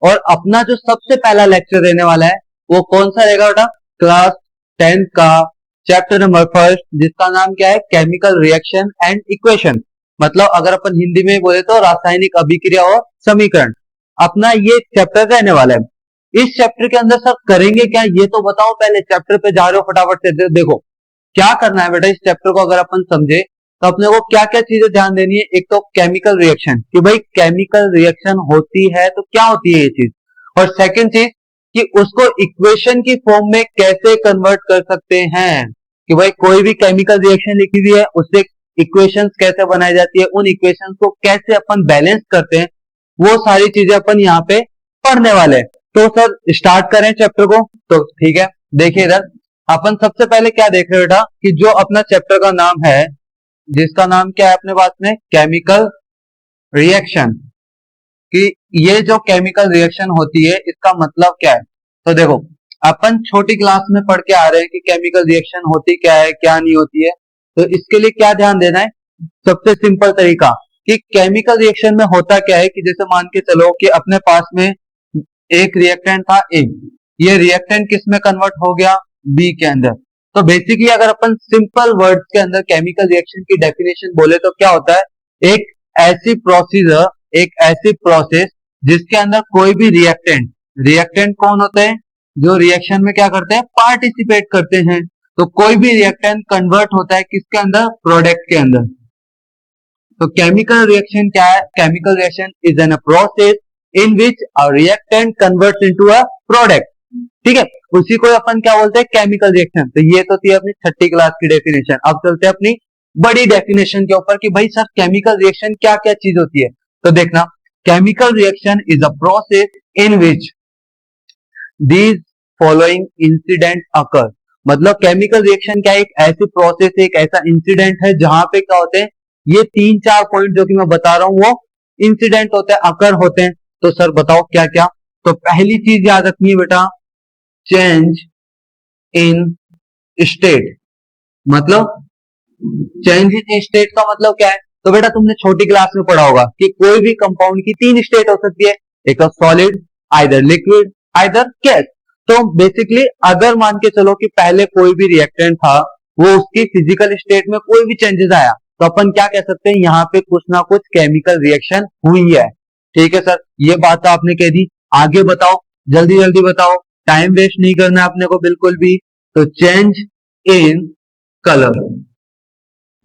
और अपना जो सबसे पहला लेक्चर रहने वाला है वो कौन सा रहेगा बेटा? क्लास 10th का चैप्टर नंबर फर्स्ट, जिसका नाम क्या है? Chemical reaction and equation. मतलब अगर अपन हिंदी में बोले तो रासायनिक अभिक्रिया और समीकरण। अपना ये चैप्टर रहने वाला है। इस चैप्टर के अंदर सर करेंगे क्या, ये तो बताओ। पहले चैप्टर पे जा रहे हो फटाफट से देखो क्या करना है बेटा। इस चैप्टर को अगर अपन समझे तो अपने को क्या क्या चीजें ध्यान देनी है। एक तो केमिकल रिएक्शन, कि भाई केमिकल रिएक्शन होती है तो क्या होती है ये चीज। और सेकंड चीज कि उसको इक्वेशन की फॉर्म में कैसे कन्वर्ट कर सकते हैं, कि भाई कोई भी केमिकल रिएक्शन लिखी हुई है उससे इक्वेशंस कैसे बनाई जाती है, उन इक्वेशंस को कैसे अपन बैलेंस करते हैं, वो सारी चीजें अपन यहाँ पे पढ़ने वाले हैं। तो सर स्टार्ट करें चैप्टर को। तो ठीक है, देखिए इधर अपन सबसे पहले क्या देख रहे हैं बेटा, कि जो अपना चैप्टर का नाम है, जिसका नाम क्या है अपने पास में? Chemical reaction. कि ये जो केमिकल रिएक्शन होती है इसका मतलब क्या है। तो देखो अपन छोटी क्लास में पढ़ के आ रहे हैं कि केमिकल रिएक्शन होती क्या है, क्या नहीं होती है। तो इसके लिए क्या ध्यान देना है? सबसे सिंपल तरीका कि केमिकल रिएक्शन में होता क्या है, कि जैसे मान के चलो कि अपने पास में एक रिएक्टेंट था ए, ये रिएक्टेंट किस में कन्वर्ट हो गया? बी के अंदर। तो बेसिकली अगर अपन सिंपल वर्ड्स के अंदर केमिकल रिएक्शन की डेफिनेशन बोले तो क्या होता है? एक ऐसी प्रोसीजर, एक ऐसी प्रोसेस जिसके अंदर कोई भी रिएक्टेंट, रिएक्टेंट कौन होते हैं? जो रिएक्शन में क्या करते हैं? पार्टिसिपेट करते हैं। तो कोई भी रिएक्टेंट कन्वर्ट होता है किसके अंदर? प्रोडक्ट के अंदर। तो केमिकल रिएक्शन क्या है? Chemical reaction is an a process in which a reactant converts into a product. ठीक है, उसी को अपन क्या बोलते हैं? Chemical reaction. तो ये तो थी अपनी छठी क्लास की डेफिनेशन। अब चलते हैं अपनी बड़ी डेफिनेशन के ऊपर कि भाई सर केमिकल रिएक्शन क्या क्या चीज होती है। तो देखना, chemical reaction is a process in which these following incident occur. मतलब केमिकल रिएक्शन क्या है? एक ऐसी प्रोसेस, एक ऐसा इंसिडेंट है जहां पे क्या होते हैं? ये 3-4 पॉइंट जो कि मैं बता रहा हूं वो इंसिडेंट होते हैं, अकर होते हैं। तो सर बताओ क्या क्या। तो पहली चीज याद रखनी है बेटा, चेंज इन स्टेट। मतलब चेंज इन स्टेट का मतलब क्या है? तो बेटा तुमने छोटी क्लास में पढ़ा होगा कि कोई भी कंपाउंड की 3 स्टेट हो सकती है, एक तो solid, either liquid, either gas. तो बेसिकली अगर मान के चलो कि पहले कोई भी रिएक्टेंट था, वो उसकी फिजिकल स्टेट में कोई भी चेंजेस आया, तो अपन क्या कह सकते हैं? यहाँ पे कुछ ना कुछ केमिकल रिएक्शन हुई है। ठीक है सर, ये बात तो आपने कह दी। आगे बताओ, जल्दी जल्दी बताओ, टाइम वेस्ट नहीं करना है अपने को बिल्कुल भी। तो चेंज इन कलर,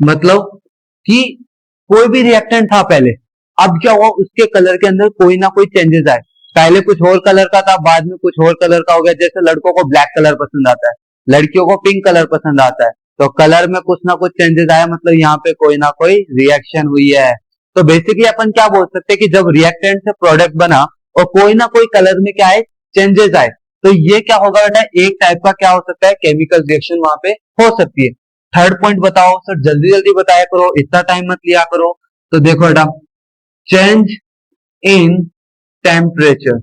मतलब कि कोई भी रिएक्टेंट था पहले, अब क्या हुआ? उसके कलर के अंदर कोई ना कोई चेंजेस आए। पहले कुछ और कलर का था, बाद में कुछ और कलर का हो गया। जैसे लड़कों को ब्लैक कलर पसंद आता है, लड़कियों को पिंक कलर पसंद आता है। तो कलर में कुछ ना कुछ चेंजेस आया, मतलब यहाँ पे कोई ना कोई रिएक्शन हुई है। तो बेसिकली अपन क्या बोल सकते हैं कि जब रिएक्टेंट से प्रोडक्ट बना और कोई ना कोई कलर में क्या है? चेंजेस आए, तो ये क्या होगा बेटा? एक टाइप का क्या हो सकता है? केमिकल रिएक्शन वहां पे हो सकती है। थर्ड पॉइंट बताओ सर, जल्दी जल्दी बताया करो, इतना टाइम मत लिया करो। तो देखो बेटा, चेंज इन टेम्परेचर।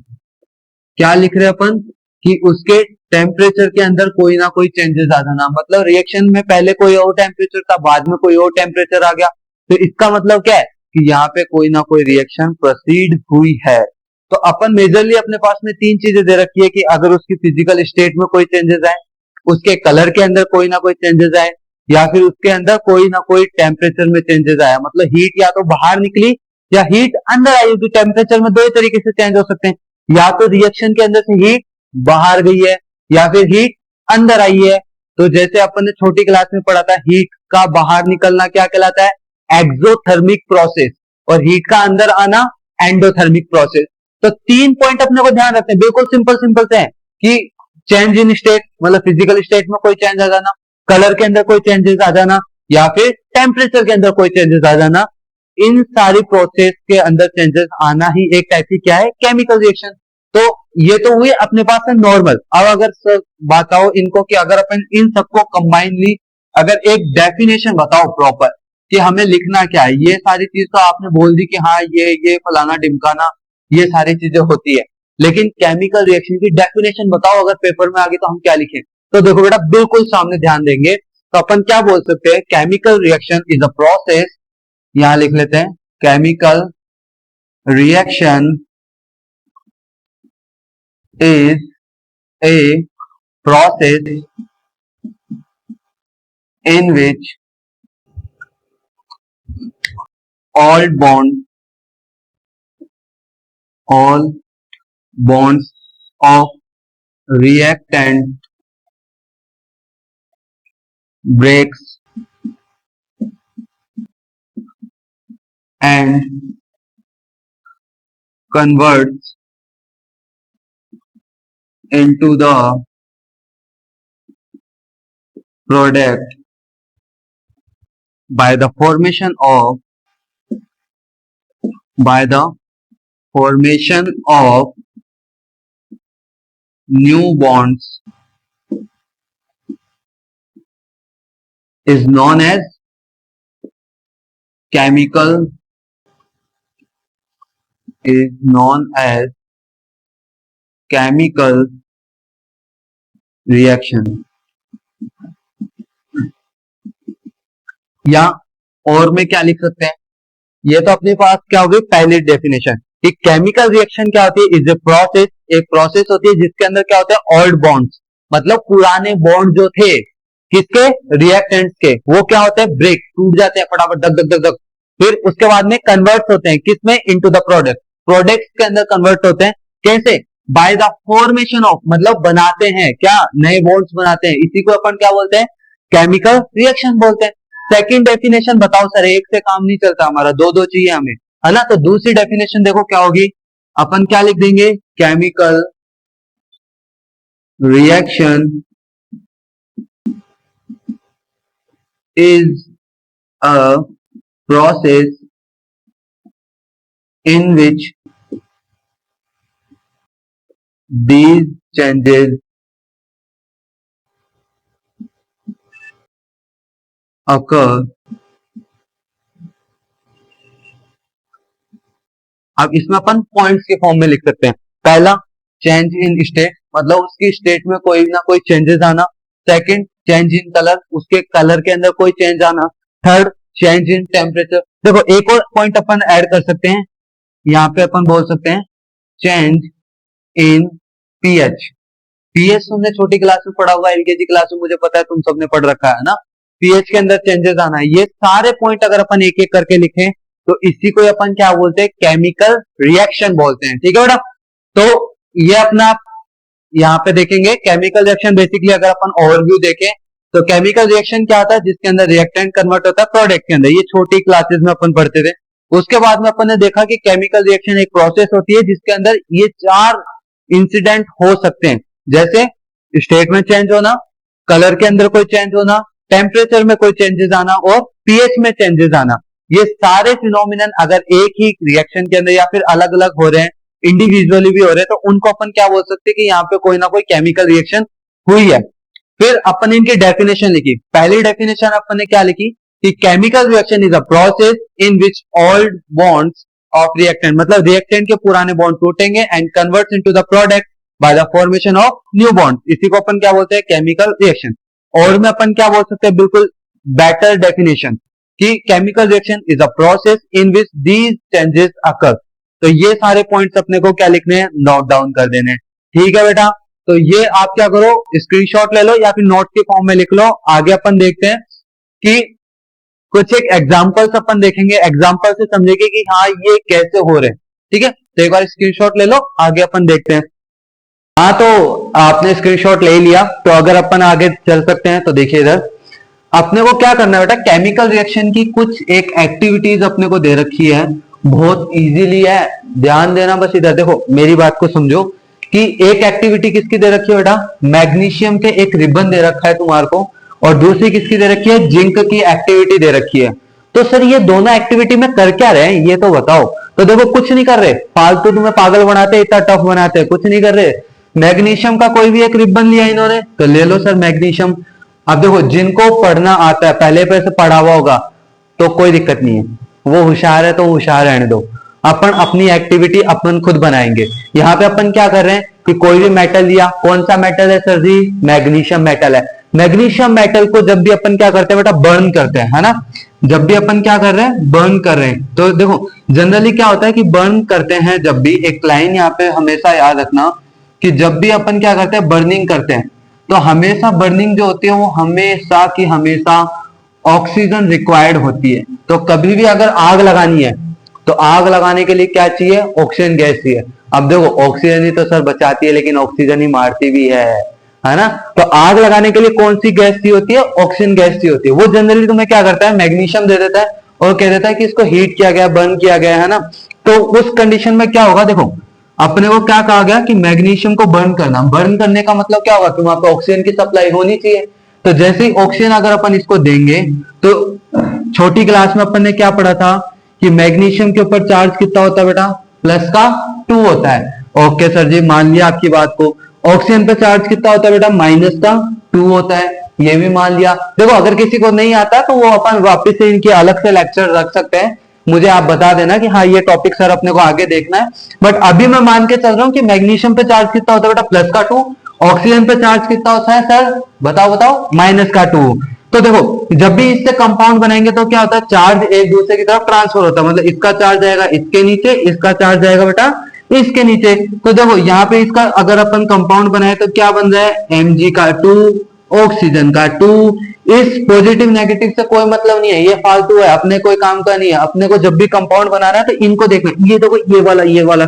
क्या लिख रहे हैं अपन? कि उसके टेम्परेचर के अंदर कोई ना कोई चेंजेस आ जाना। मतलब रिएक्शन में पहले कोई और टेम्परेचर था, बाद में कोई और टेम्परेचर आ गया। तो इसका मतलब क्या है? कि यहाँ पे कोई ना कोई रिएक्शन प्रोसीड हुई है। तो अपन मेजरली अपने पास में 3 चीजें दे रखी है कि अगर उसकी फिजिकल स्टेट में कोई चेंजेस आए, उसके कलर के अंदर कोई ना कोई चेंजेस आए, या फिर उसके अंदर कोई ना कोई टेम्परेचर में चेंजेस आया। मतलब हीट या तो बाहर निकली या हीट अंदर आई। क्योंकि टेम्परेचर में 2 तरीके से चेंज हो सकते हैं, या तो रिएक्शन के अंदर से हीट बाहर गई है या फिर हीट अंदर आई है। तो जैसे अपन ने छोटी क्लास में पढ़ा था, हीट का बाहर निकलना क्या कहलाता है? Exothermic process. और हीट का अंदर आना एंडोथर्मिक प्रोसेस। तो 3 पॉइंट अपने को ध्यान रखते हैं, बिल्कुल सिंपल सिंपल से हैं कि चेंज इन स्टेट मतलब फिजिकल स्टेट में कोई चेंज आ जाना, कलर के अंदर कोई चेंजेस आ जाना, या फिर टेम्परेचर के अंदर कोई चेंजेस आ जाना। इन सारी प्रोसेस के अंदर चेंजेस आना ही एक टाइप की क्या है? Chemical reaction. तो ये तो हुई अपने पास है नॉर्मल। अब अगर सर बताओ इनको कि अगर अपन इन सबको कंबाइनली अगर एक डेफिनेशन बताओ प्रॉपर कि हमें लिखना क्या है। ये सारी चीज तो आपने बोल दी कि हाँ ये फलाना ढिमकाना ये सारी चीजें होती है, लेकिन केमिकल रिएक्शन की डेफिनेशन बताओ अगर पेपर में आ गई तो हम क्या लिखें। तो देखो बेटा, बिल्कुल सामने ध्यान देंगे तो अपन क्या बोल सकते हैं? Chemical reaction is a process, यहां लिख लेते हैं, chemical reaction is a process in which all bonds of reactant breaks and converts into the product by the formation of new bonds is known as chemical reaction. या और में क्या लिख सकते हैं, ये तो अपने पास क्या होगी पहली डेफिनेशन कि केमिकल रिएक्शन क्या होती है, इज ए प्रोसेस, एक प्रोसेस होती है जिसके अंदर क्या होता है ओल्ड बॉन्ड्स, मतलब पुराने बॉन्ड जो थे किसके, रिएक्टेंट्स के, वो क्या होते हैं ब्रेक, टूट जाते हैं फटाफट धक धक धक धक, फिर उसके बाद में कन्वर्ट होते हैं किसमें, इनटू द प्रोडक्ट, प्रोडक्ट्स के अंदर कन्वर्ट होते हैं कैसे, बाय द फॉर्मेशन ऑफ, मतलब बनाते हैं क्या, नए बॉन्ड्स बनाते हैं, इसी को अपन क्या बोलते हैं, केमिकल रिएक्शन बोलते हैं। सेकंड डेफिनेशन बताओ सर, एक से काम नहीं चलता हमारा, दो दो चाहिए हमें, है ना, तो दूसरी डेफिनेशन देखो क्या होगी, अपन क्या लिख देंगे, chemical reaction is a process in which these changes occur। अब इसमें अपन पॉइंट्स के फॉर्म में लिख सकते हैं, पहला चेंज इन स्टेट, मतलब उसकी स्टेट में कोई ना कोई चेंजेस आना, सेकंड चेंज इन कलर, उसके कलर के अंदर कोई चेंज आना, थर्ड चेंज इन टेम्परेचर। देखो एक और पॉइंट अपन ऐड कर सकते हैं, यहाँ पे अपन बोल सकते हैं चेंज इन पीएच। पीएच तुमने छोटी क्लास में पढ़ा हुआ, एलकेजी क्लास में मुझे पता है तुम सबने पढ़ रखा है ना, पीएच के अंदर चेंजेस आना, ये सारे पॉइंट अगर अपन एक एक करके लिखें तो इसी को अपन क्या बोलते हैं, केमिकल रिएक्शन बोलते हैं, ठीक है बेटा। तो ये अपना यहाँ पे देखेंगे केमिकल रिएक्शन, बेसिकली अगर अपन ओवरव्यू देखें तो केमिकल रिएक्शन क्या होता है, जिसके अंदर रिएक्टेंट कन्वर्ट होता है प्रोडक्ट के अंदर, ये छोटी क्लासेस में अपन पढ़ते थे। उसके बाद में अपन ने देखा कि केमिकल रिएक्शन एक प्रोसेस होती है जिसके अंदर ये चार इंसिडेंट हो सकते हैं, जैसे स्टेट में चेंज होना, कलर के अंदर कोई चेंज होना, टेम्परेचर में कोई चेंजेस आना और पीएच में चेंजेस आना। ये सारे फिनोमिनन अगर एक ही रिएक्शन के अंदर या फिर अलग अलग हो रहे हैं, इंडिविजुअली भी हो रहे हैं, तो उनको अपन क्या बोल सकते हैं कि यहाँ पे कोई ना कोई केमिकल रिएक्शन हुई है। फिर अपन इनकी डेफिनेशन लिखी, पहली डेफिनेशन अपन ने क्या लिखी कि chemical reaction is a process in which old bonds of reactant, मतलब रिएक्टेंट के पुराने बॉन्ड टूटेंगे and converts into the product by the formation of new bond, इसी को अपन क्या बोलते हैं, केमिकल रिएक्शन। और में अपन क्या बोल सकते हैं, बिल्कुल बेटर डेफिनेशन कि chemical reaction is a process in which these changes अकर। तो ये सारे पॉइंट्स अपने को क्या लिखने हैं, नोट डाउन कर देने, ठीक है बेटा। तो ये आप क्या करो, स्क्रीनशॉट ले लो या फिर नोट के फॉर्म में लिख लो। आगे अपन देखते हैं कि कुछ एक एग्जांपल्स अपन देखेंगे, एग्जांपल से समझेंगे कि हाँ ये कैसे हो रहे हैं, ठीक है। तो एक बार स्क्रीनशॉट ले लो, आगे अपन देखते हैं। हाँ तो आपने स्क्रीनशॉट ले लिया, तो अगर अपन आगे चल सकते हैं तो देखिए इधर अपने को क्या करना है बेटा, केमिकल रिएक्शन की कुछ एक एक्टिविटीज अपने को दे रखी है, बहुत इजीली है, ध्यान देना बस। इधर देखो मेरी बात को समझो कि एक एक्टिविटी किसकी दे रखी है बेटा, मैग्नीशियम के एक रिबन दे रखा है तुम्हारे को, और दूसरी किसकी दे रखी है, जिंक की एक्टिविटी दे रखी है। तो सर ये दोनों एक्टिविटी में कर क्या रहे हैं ये तो बताओ। तो देखो कुछ नहीं कर रहे, फालतू तुम्हें पागल बनाते, इतना टफ बनाते, कुछ नहीं कर रहे। मैग्नीशियम का कोई भी एक रिबन लिया इन्होंने, तो ले लो सर मैग्नीशियम। अब देखो जिनको पढ़ना आता है, पहले पे से पढ़ा हुआ होगा तो कोई दिक्कत नहीं है, वो होशियार है तो होशियार रहने दो, अपन अपनी एक्टिविटी अपन खुद बनाएंगे। यहाँ पे अपन क्या कर रहे हैं कि कोई भी मेटल लिया, कौन सा मेटल है सर जी, मैग्नीशियम मेटल है। मैग्नीशियम मेटल को जब भी अपन क्या करते हैं बेटा, बर्न करते हैं, है ना। जब भी अपन क्या कर रहे हैं, बर्न कर रहे हैं, तो देखो जनरली क्या होता है कि बर्न करते हैं जब भी, एक लाइन यहाँ पे हमेशा याद रखना कि जब भी अपन क्या करते हैं, बर्निंग करते हैं, तो हमेशा बर्निंग जो होती है वो हमेशा की हमेशा ऑक्सीजन रिक्वायर्ड होती है। तो कभी भी अगर आग लगानी है तो आग लगाने के लिए क्या चाहिए, ऑक्सीजन गैस चाहिए। अब देखो ऑक्सीजन ही तो सर बचाती है, लेकिन ऑक्सीजन ही मारती भी है ना। तो आग लगाने के लिए कौन सी गैस चाहिए होती है, ऑक्सीजन गैस चाहिए होती है। वो जनरली तुम्हें क्या करता है, मैग्नीशियम दे देता है और कह देता है कि इसको हीट किया गया, बर्न किया गया, है ना। तो उस कंडीशन में क्या होगा, देखो अपने को क्या कहा गया कि मैग्नीशियम को बर्न करना। बर्न करने का मतलब क्या होगा कि वहां पे ऑक्सीजन की सप्लाई होनी चाहिए। तो जैसे ही ऑक्सीजन अगर अपन इसको देंगे, तो छोटी क्लास में अपन ने क्या पढ़ा था कि मैग्नीशियम के ऊपर चार्ज कितना होता है बेटा, प्लस का 2 होता है। ओके सर जी, मान लिया आपकी बात को। ऑक्सीजन पे चार्ज कितना होता है बेटा, माइनस का 2 होता है, ये भी मान लिया। देखो अगर किसी को नहीं आता तो वो अपन वापस से इनके अलग से लेक्चर रख सकते हैं, मुझे आप बता देना कि हाँ ये टॉपिक सर अपने को आगे देखना है। बट अभी मैं मान के चल रहा हूँ कि मैग्नीशियम पे चार्ज कितना होता है बेटा, प्लस का 2। ऑक्सीजन पे चार्ज कितना होता है सर, बताओ बताओ, माइनस का 2। तो देखो जब भी इससे कंपाउंड बनाएंगे तो क्या होता है, चार्ज एक दूसरे की तरफ ट्रांसफर होता है। मतलब इसका चार्ज जाएगा इसके नीचे, इसका चार्ज जाएगा बेटा इसके नीचे। तो देखो यहाँ पे इसका अगर अपन कंपाउंड बनाए तो क्या बन रहा है, Mg का 2, ऑक्सीजन का 2। इस पॉजिटिव नेगेटिव से कोई मतलब नहीं है, ये फालतू है, अपने कोई काम का नहीं है। अपने को जब भी कंपाउंड बनाना है तो इनको देखना, ये देखो ये वाला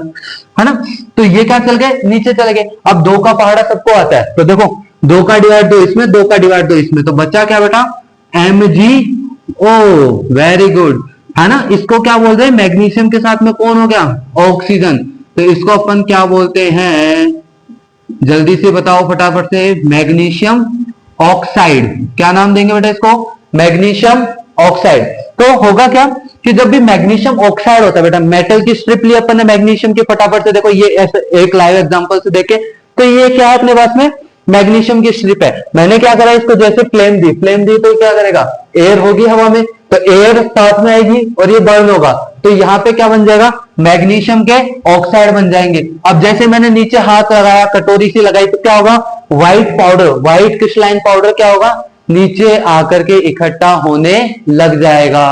है ना। तो ये क्या चल गए, नीचे चले गए। अब 2 का पहाड़ा सबको आता है, तो देखो 2 का डिवाइड 2 इसमें, 2 का डिवाइड 2 इसमें, तो बच्चा क्या बेटा, MgO। वेरी गुड, है ना। इसको क्या बोलते हैं, मैग्नीशियम के साथ में कौन हो गया, ऑक्सीजन। तो इसको अपन क्या बोलते हैं, जल्दी से बताओ फटाफट से, मैग्नीशियम ऑक्साइड। क्या नाम देंगे बेटा इसको, मैग्नीशियम ऑक्साइड। तो होगा क्या कि जब भी मैग्नीशियम ऑक्साइड होता है बेटा, मेटल की स्ट्रिप ली अपन ने मैग्नीशियम की, फटाफट से देखो ये ऐसे एक लाइव एग्जांपल से देखे तो ये क्या है अपने पास में, मैग्नीशियम की स्ट्रिप है। मैंने क्या करा, इसको जैसे फ्लेम दी तो क्या करेगा, एयर होगी हवा में, तो एयर साथ में आएगी और ये बर्न होगा। तो यहाँ पे क्या बन जाएगा, मैग्नीशियम के ऑक्साइड बन जाएंगे। अब जैसे मैंने नीचे हाथ लगाया, कटोरी सी लगाई, तो क्या होगा, white powder, white crystalline powder क्या होगा, नीचे आकर के इकट्ठा होने लग जाएगा।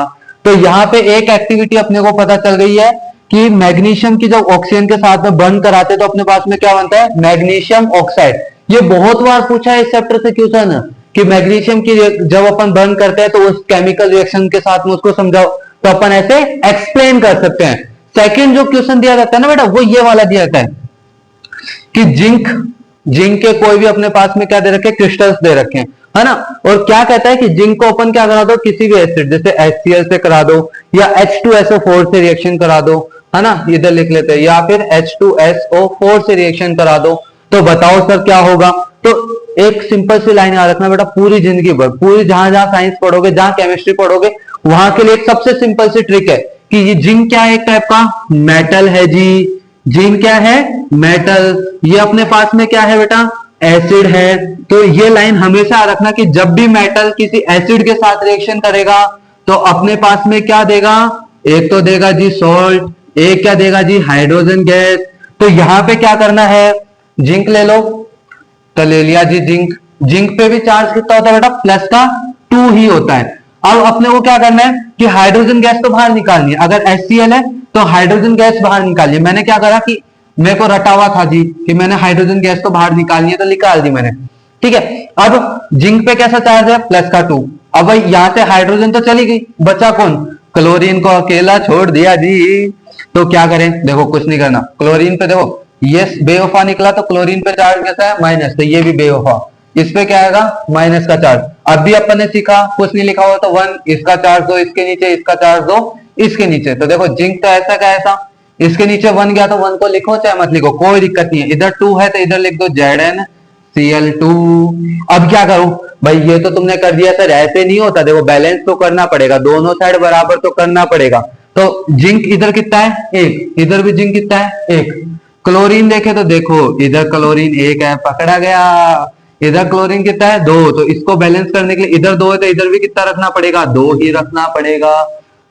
तो यहाँ पे एक एक्टिविटी अपने को पता चल गई है कि मैग्नीशियम की जब ऑक्सीजन के साथ में बर्न कराते हैं तो अपने पास में क्या बनता है, मैग्नीशियम ऑक्साइड। ये बहुत बार पूछा है इस चैप्टर से क्वेश्चन कि मैग्नीशियम की जब अपन बर्न करते हैं तो उस केमिकल रिएक्शन के साथ में उसको समझाओ, तो अपन ऐसे एक्सप्लेन कर सकते हैं। सेकंड जो क्वेश्चन दिया जाता है ना बेटा, वो ये वाला दिया जाता है कि जिंक के कोई भी अपने पास में क्या दे रखे, क्रिस्टल्स दे रखे हैं, है ना। और क्या कहता है कि जिंक को अपन क्या करा दो, किसी भी एसिड जैसे HCl से करा दो या H2SO4 से रिएक्शन करा दो, है ना, इधर लिख लेते हैं, या फिर H2SO4 से रिएक्शन करा दो, तो बताओ सर क्या होगा। तो एक सिंपल सी लाइन याद रखना बेटा, पूरी जिंदगी भर, पूरी जहां जहां साइंस पढ़ोगे, जहां केमिस्ट्री पढ़ोगे, वहां के लिए एक सबसे सिंपल सी ट्रिक है कि ये जिंक क्या है, एक टाइप का मेटल है जी। जिंक क्या है, मेटल। ये अपने पास में क्या है बेटा, एसिड है। तो ये लाइन हमेशा रखना कि जब भी मेटल किसी एसिड के साथ रिएक्शन करेगा तो अपने पास में क्या देगा, एक तो देगा जी सॉल्ट, एक क्या देगा जी, हाइड्रोजन गैस। तो यहां पे क्या करना है, जिंक ले लो, तो ले लिया जी जिंक। जिंक पे भी चार्ज कितना होता है बेटा, प्लस का 2 ही होता है। अब अपने को क्या करना है कि हाइड्रोजन गैस तो बाहर निकालनी है। अगर HCl है तो हाइड्रोजन गैस बाहर निकालिए। मैंने क्या करा कि मेरे को रटा हुआ था जी कि मैंने हाइड्रोजन गैस तो बाहर निकालनी है, तो निकाल दी मैंने, ठीक है। अब जिंक पे कैसा चार्ज है, प्लस का 2। अब भाई यहां से हाइड्रोजन तो चली गई, बचा कौन, क्लोरीन को अकेला छोड़ दिया जी। तो क्या करें, देखो कुछ नहीं करना, क्लोरीन पे देखो ये बेवफा निकला, तो क्लोरीन पे चार्ज कैसा है, माइनस, तो ये भी बेवफा, इस पे क्या आएगा, माइनस का चार्ज। अब भी अपन ने सीखा, कुछ नहीं लिखा हुआ तो 1, इसका चार्ज दो इसके नीचे, इसका चार्ज दो इसके नीचे। तो देखो जिंक तो ऐसा का ऐसा, इसके नीचे 1 गया तो 1 को लिखो चाहे मत लिखो, कोई दिक्कत नहीं है। इधर 2 है तो इधर लिख दो ZnCl2। अब क्या करूं भाई, ये तो तुमने कर दिया सर, ऐसे नहीं होता, देखो बैलेंस तो करना पड़ेगा, दोनों साइड बराबर तो करना पड़ेगा। तो जिंक इधर कितना है, 1, इधर भी जिंक कितना है, 1। क्लोरीन देखे तो देखो इधर क्लोरीन 1 है, पकड़ा गया। इधर क्लोरीन कितना है, 2, तो इसको बैलेंस करने के लिए इधर 2 है तो इधर भी कितना रखना पड़ेगा, 2 ही रखना पड़ेगा।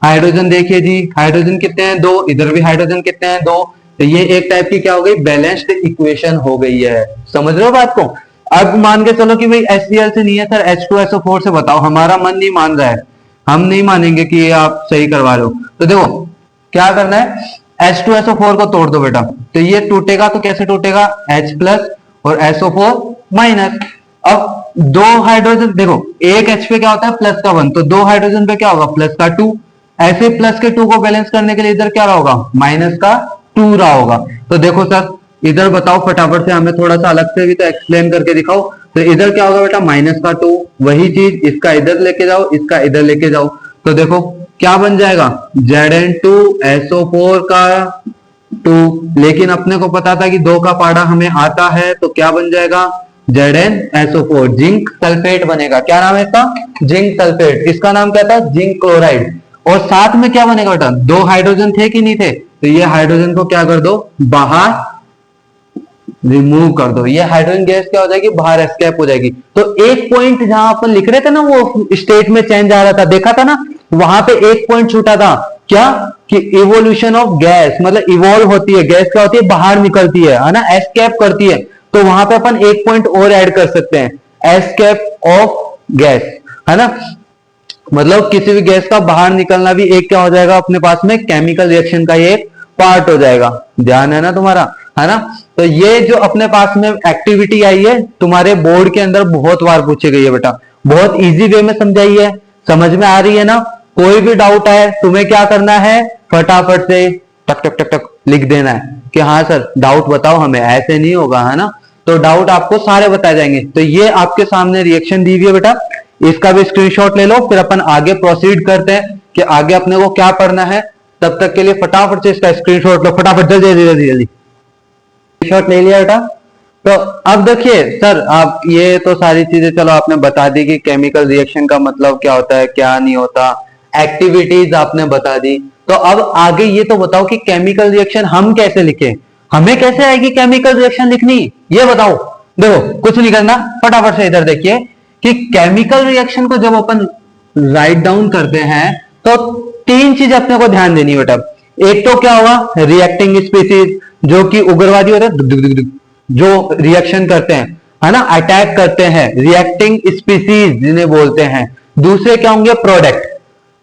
हाइड्रोजन देखिए जी, हाइड्रोजन कितने हैं, 2, इधर भी हाइड्रोजन कितने हैं, 2। तो ये एक टाइप की क्या हो गई, बैलेंस्ड इक्वेशन हो गई है। समझ रहे हो बात को। अब मान के चलो कि भाई HCl से नहीं है सर, H2SO4 से बताओ, हमारा मन नहीं मान रहा है, हम नहीं मानेंगे कि ये आप सही करवा रहे हो। तो देखो क्या करना है, H2SO4 को तोड़ दो बेटा, तो ये टूटेगा तो कैसे टूटेगा, H प्लस और SO4 माइनस। अब दो हाइड्रोजन देखो, एक H पे क्या होता है प्लस का 1, तो दो हाइड्रोजन पे क्या होगा प्लस का 2। ऐसे प्लस के 2 को बैलेंस करने के लिए इधर क्या रहा होगा, माइनस का 2 रहा होगा। तो देखो सर इधर बताओ फटाफट से, हमें थोड़ा सा अलग से भी तो एक्सप्लेन करके दिखाओ। तो इधर क्या होगा बेटा, माइनस का 2, वही चीज इसका इधर लेके जाओ, इसका इधर लेके जाओ, तो देखो क्या बन जाएगा, Zn2SO4 का 2। लेकिन अपने को पता था कि 2 का पाड़ा हमें आता है, तो क्या बन जाएगा, ZnSO4 जिंक सल्फेट बनेगा। क्या नाम है इसका, जिंक सल्फेट। इसका नाम क्या था, जिंक क्लोराइड। और साथ में क्या बनेगा बेटा, 2 हाइड्रोजन थे कि नहीं थे, तो ये हाइड्रोजन को क्या कर दो, बाहर रिमूव कर दो। ये हाइड्रोजन गैस क्या हो जाएगी, बाहर एस्केप हो जाएगी। तो एक पॉइंट जहां अपन लिख रहे थे ना, वो स्टेट में चेंज आ रहा था, देखा था ना, वहां पे एक पॉइंट छूटा था, क्या कि इवोल्यूशन ऑफ गैस, मतलब इवॉल्व होती है गैस, क्या होती है, बाहर निकलती है ना, एस्केप करती है। तो वहां पे अपन एक पॉइंट और ऐड कर सकते हैं, एस्केप ऑफ गैस, है ना। मतलब किसी भी गैस का बाहर निकलना भी एक क्या हो जाएगा अपने पास में, केमिकल रिएक्शन का ये एक पार्ट हो जाएगा। ध्यान है ना तुम्हारा, है ना। तो ये जो अपने पास में एक्टिविटी आई है, तुम्हारे बोर्ड के अंदर बहुत बार पूछी गई है बेटा, बहुत इजी वे में समझाई है, समझ में आ रही है ना। कोई भी डाउट है तुम्हें क्या करना है, फटाफट से टक टक टक टक लिख देना है कि हाँ सर डाउट बताओ हमें, ऐसे नहीं होगा, है ना। तो डाउट आपको सारे बताए जाएंगे। तो ये आपके सामने रिएक्शन दी हुई है बेटा, इसका भी स्क्रीनशॉट ले लो, फिर अपन आगे प्रोसीड करते हैं कि आगे अपने को क्या पढ़ना है। तब तक के लिए फटाफट से इसका स्क्रीनशॉट लो, फटाफट जल्दी जल्दी जल्दी जल्दी स्क्रीनशॉट ले लिया बेटा। तो अब देखिए सर, आप ये तो सारी चीजें चलो आपने बता दी कि केमिकल रिएक्शन का मतलब क्या होता है, क्या नहीं होता, एक्टिविटीज आपने बता दी। तो अब आगे ये तो बताओ कि केमिकल रिएक्शन हम कैसे लिखें, हमें कैसे आएगी केमिकल रिएक्शन लिखनी, ये बताओ। देखो कुछ नहीं करना, फटाफट से इधर देखिए कि केमिकल रिएक्शन को जब अपन राइट डाउन करते हैं तो 3 चीज अपने को ध्यान देनी बेटा। एक तो क्या होगा, रिएक्टिंग स्पीसीज, जो कि उग्रवादी होते हैं, जो रिएक्शन करते हैं, है ना, अटैक करते हैं, रिएक्टिंग स्पीसीज जिन्हें बोलते हैं। दूसरे क्या होंगे, प्रोडक्ट,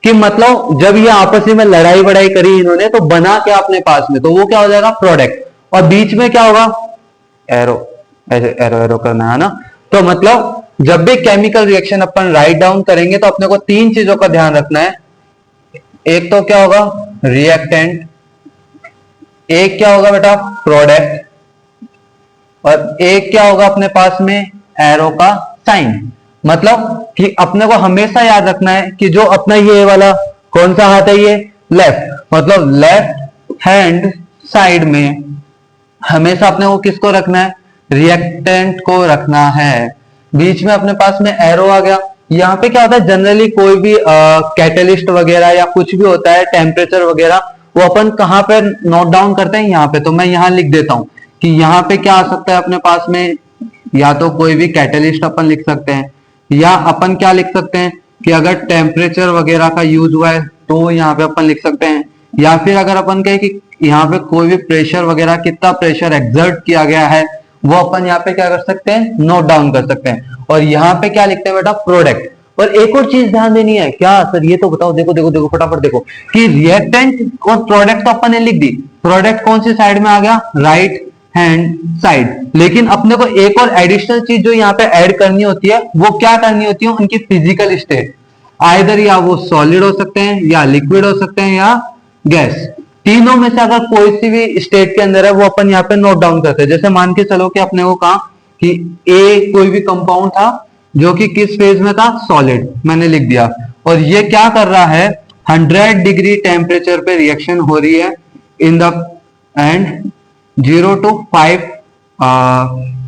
कि मतलब जब ये आपस में लड़ाई वड़ाई करी इन्होंने तो बना क्या अपने पास में, तो वो क्या हो जाएगा, प्रोडक्ट। और बीच में क्या होगा, एरो, ऐसे एरो एरो करना है ना। तो मतलब जब भी केमिकल रिएक्शन अपन राइट डाउन करेंगे तो अपने को 3 चीजों का ध्यान रखना है। एक तो क्या होगा, रिएक्टेंट, एक क्या होगा बेटा, प्रोडक्ट, और एक क्या होगा अपने पास में, एरो का साइन। मतलब कि अपने को हमेशा याद रखना है कि जो अपना ये वाला कौन सा हाथ है, ये लेफ्ट, मतलब लेफ्ट हैंड साइड में हमेशा अपने को किसको रखना है, रिएक्टेंट को रखना है। बीच में अपने पास में एरो आ गया। यहाँ पे क्या होता है, जनरली कोई भी कैटलिस्ट वगैरह या कुछ भी होता है, टेम्परेचर वगैरह, वो अपन कहाँ पे नोट डाउन करते हैं, यहाँ पे। तो मैं यहाँ लिख देता हूँ कि यहाँ पे क्या आ सकता है अपने पास में, या तो कोई भी कैटलिस्ट अपन लिख सकते हैं, या अपन क्या लिख सकते हैं कि अगर टेम्परेचर वगैरह का यूज हुआ है तो यहाँ पे अपन लिख सकते हैं। या फिर अगर अपन कहें कि यहाँ पे कोई भी प्रेशर वगैरह, कितना प्रेशर एक्सर्ट किया गया है, वो अपन यहाँ पे क्या कर सकते हैं, नोट डाउन कर सकते हैं। और यहाँ पे क्या लिखते हैं बेटा, प्रोडक्ट। और एक और चीज ध्यान देनी है, क्या सर ये तो बताओ, देखो देखो देखो फटाफट देखो कि रिएक्टेंट और प्रोडक्ट तो अपन ने लिख दी, प्रोडक्ट कौन सी साइड में आ गया, राइट हैंड साइड। लेकिन अपने को एक और एडिशनल चीज जो यहाँ पे ऐड करनी होती है, वो क्या करनी होती है, उनकी फिजिकल स्टेट। आइदर या वो सॉलिड हो सकते हैं, या लिक्विड हो सकते हैं, या गैस। तीनों में से अगर कोई सी भी स्टेट के अंदर है वो अपन यहाँ पे नोट डाउन करते हैं। जैसे मान के चलो कि अपने को कहा कि ए कोई भी कंपाउंड था जो कि किस फेज में था, सॉलिड, मैंने लिख दिया। और ये क्या कर रहा है, 100 डिग्री टेम्परेचर पे रिएक्शन हो रही है in the end 0 to 5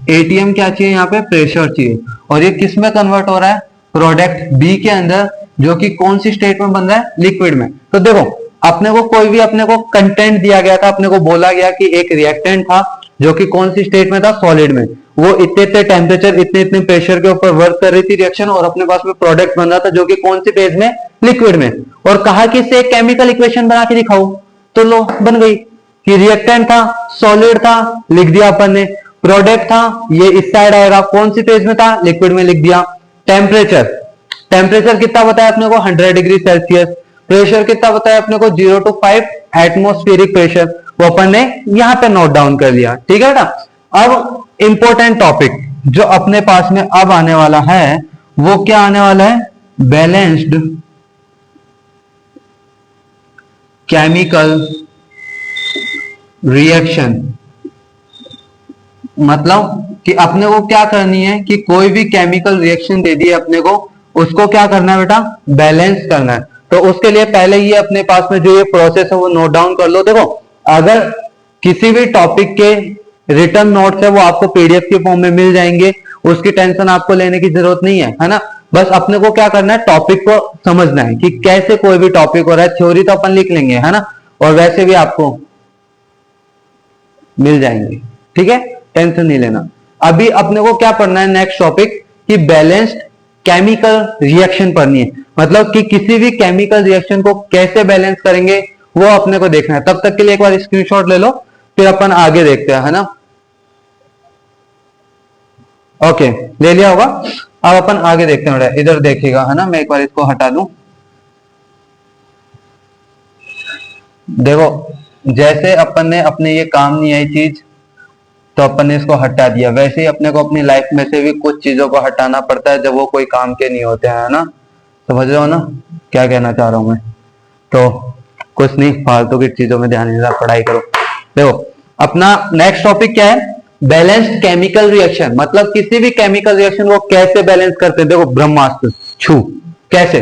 ATM क्या चाहिए यहाँ पे, प्रेशर चाहिए। और ये किस में कन्वर्ट हो रहा है, प्रोडक्ट बी के अंदर, जो कि कौन सी स्टेट में बन रहा है, लिक्विड में। तो देखो अपने को कोई भी अपने को कंटेंट दिया गया था, अपने को बोला गया कि एक रिएक्टेंट था जो कि कौन सी स्टेट में था, सॉलिड में, वो इतने इतने टेम्परेचर, इतने इतने प्रेशर के ऊपर वर्क कर रही थी रिएक्शन, और अपने पास में प्रोडक्ट बन रहा था जो कि कौन सी फेज में, लिक्विड में। और कहा कि इससे एक केमिकल इक्वेशन बना के दिखाओ, तो लो बन गई कि रिएक्टेंट था, सॉलिड था, लिख दिया अपन ने। प्रोडक्ट था, ये इस साइड आएगा, कौन सी फेज में था, लिक्विड में, लिख दिया। टेम्परेचर, टेम्परेचर कितना बताया अपने को, 100 डिग्री सेल्सियस। प्रेशर कितना बताया अपने को, 0 to 5 एटमोस्फेरिक प्रेशर। वो अपन ने यहाँ पे नोट डाउन कर लिया। ठीक है बेटा, अब इंपॉर्टेंट टॉपिक जो अपने पास में अब आने वाला है वो क्या आने वाला है, बैलेंस्ड केमिकल रिएक्शन। मतलब कि अपने को क्या करनी है कि कोई भी केमिकल रिएक्शन दे दी है अपने को, उसको क्या करना है बेटा, बैलेंस करना है। तो उसके लिए पहले ये अपने पास में जो ये प्रोसेस है वो नोट डाउन कर लो। देखो, अगर किसी भी टॉपिक के रिटर्न नोट्स है वो आपको पीडीएफ के फॉर्म में मिल जाएंगे, उसकी टेंशन आपको लेने की जरूरत नहीं है ना। बस अपने को क्या करना है, टॉपिक को समझना है कि कैसे कोई भी टॉपिक हो रहा है। थ्योरी तो अपन लिख लेंगे है ना, और वैसे भी आपको मिल जाएंगे। ठीक है, टेंशन नहीं लेना। अभी अपने को क्या पढ़ना है, नेक्स्ट टॉपिक कि बैलेंस्ड केमिकल रिएक्शन पढ़नी है। मतलब कि किसी भी केमिकल रिएक्शन को कैसे बैलेंस करेंगे वो अपने को देखना है। तब तक के लिए एक बार स्क्रीनशॉट ले लो, फिर अपन आगे देखते हैं, है ना। ओके, ले लिया होगा। अब अपन आगे देखते हैं, इधर देखिएगा, है ना। मैं एक बार इसको हटा दूं। देखो, जैसे अपन ने अपने ये काम नहीं आई चीज तो अपन ने इसको हटा दिया, वैसे ही अपने को अपनी लाइफ में से भी कुछ चीजों को हटाना पड़ता है जब वो कोई काम के नहीं होते हैं, है ना। समझ रहे हो ना क्या कहना चाह रहा हूं मैं। तो कुछ नहीं, फालतू की चीजों में ध्यान नहीं देना, पढ़ाई करो। देखो, अपना नेक्स्ट टॉपिक क्या है, बैलेंस्ड केमिकल रिएक्शन। मतलब किसी भी केमिकल रिएक्शन को कैसे बैलेंस करते हैं। देखो, ब्रह्मास्त्र छू कैसे,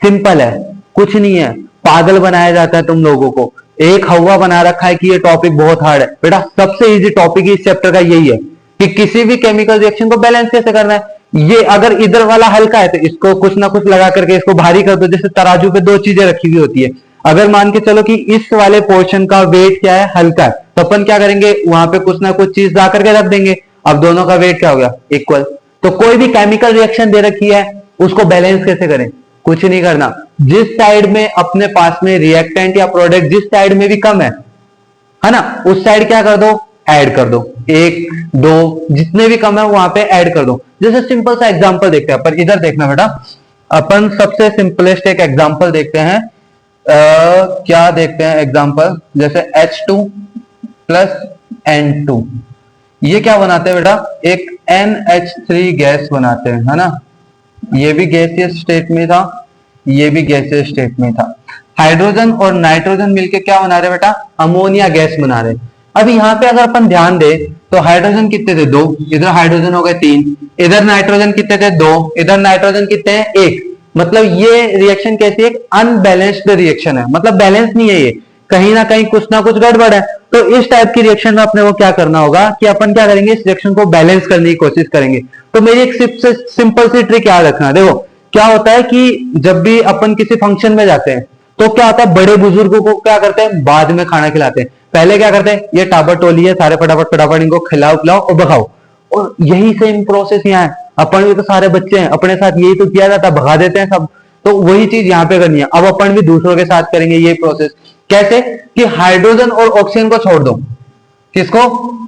सिंपल है, कुछ नहीं है, पागल बनाया जाता है तुम लोगों को। एक हवा बना रखा है कि ये टॉपिक बहुत हार्ड है। बेटा, सबसे इजी टॉपिक इस चैप्टर का यही है कि किसी भी केमिकल रिएक्शन को बैलेंस कैसे करना है। ये अगर इधर वाला हल्का है तो इसको कुछ ना कुछ लगा करके इसको भारी कर दो। जैसे तराजू पे दो चीजें रखी हुई होती है, अगर मान के चलो कि इस वाले पोर्शन का वेट क्या है, हल्का है, तो अपन क्या करेंगे, वहां पे कुछ ना कुछ चीज ला करके रख देंगे। अब दोनों का वेट क्या हो गया, इक्वल। तो कोई भी केमिकल रिएक्शन दे रखी है उसको बैलेंस कैसे करें, कुछ नहीं करना। जिस साइड में अपने पास में रिएक्टेंट या प्रोडक्ट जिस साइड में भी कम है ना, उस साइड क्या कर दो, ऐड कर दो। एक दो जितने भी कम है वहां पे ऐड कर दो। जैसे सिंपल सा एग्जांपल देखते हैं, पर इधर देखना बेटा, अपन सबसे सिंपलेस्ट एक एग्जांपल देखते हैं। क्या देखते हैं एग्जांपल, जैसे H2 प्लस N2, ये क्या बनाते हैं बेटा, एक NH3 गैस बनाते हैं, है ना। ये भी गैसियस स्टेट में था, ये भी गैसियस स्टेट में था। हाइड्रोजन और नाइट्रोजन मिलके क्या बना रहे बेटा, अमोनिया गैस बना रहे। अब यहाँ पे अगर अपन ध्यान दे तो हाइड्रोजन कितने थे, 2, इधर हाइड्रोजन हो गए 3, इधर नाइट्रोजन कितने थे, 2, इधर नाइट्रोजन कितने हैं, 1। मतलब ये रिएक्शन कैसी है, अनबैलेंस्ड रिएक्शन है। मतलब बैलेंस नहीं है, ये कहीं ना कहीं कुछ ना कुछ गड़बड़ है। तो इस टाइप की रिएक्शन में अपने को क्या करना होगा कि अपन क्या करेंगे, इस रिएक्शन को बैलेंस करने की कोशिश करेंगे। तो मेरी एक सिंपल सी ट्रिक याद रखना। देखो, क्या होता है कि जब भी अपन किसी फंक्शन में जाते हैं तो क्या होता है, बड़े बुजुर्गों को क्या करते हैं, बाद में खाना खिलाते हैं। पहले क्या करते हैं, ये टाबर टोली है, सारे फटाफट फटाफट इनको खिलाओ पिलाओ और भगाओ। और यही सेम प्रोसेस यहाँ है, अपन भी तो सारे बच्चे हैं, अपने साथ यही तो किया जाता है, भगा देते हैं सब। तो वही चीज यहाँ पे करनी है। अब अपन भी दूसरों के साथ करेंगे ये प्रोसेस। कैसे कि हाइड्रोजन और ऑक्सीजन को छोड़ दो, किसको,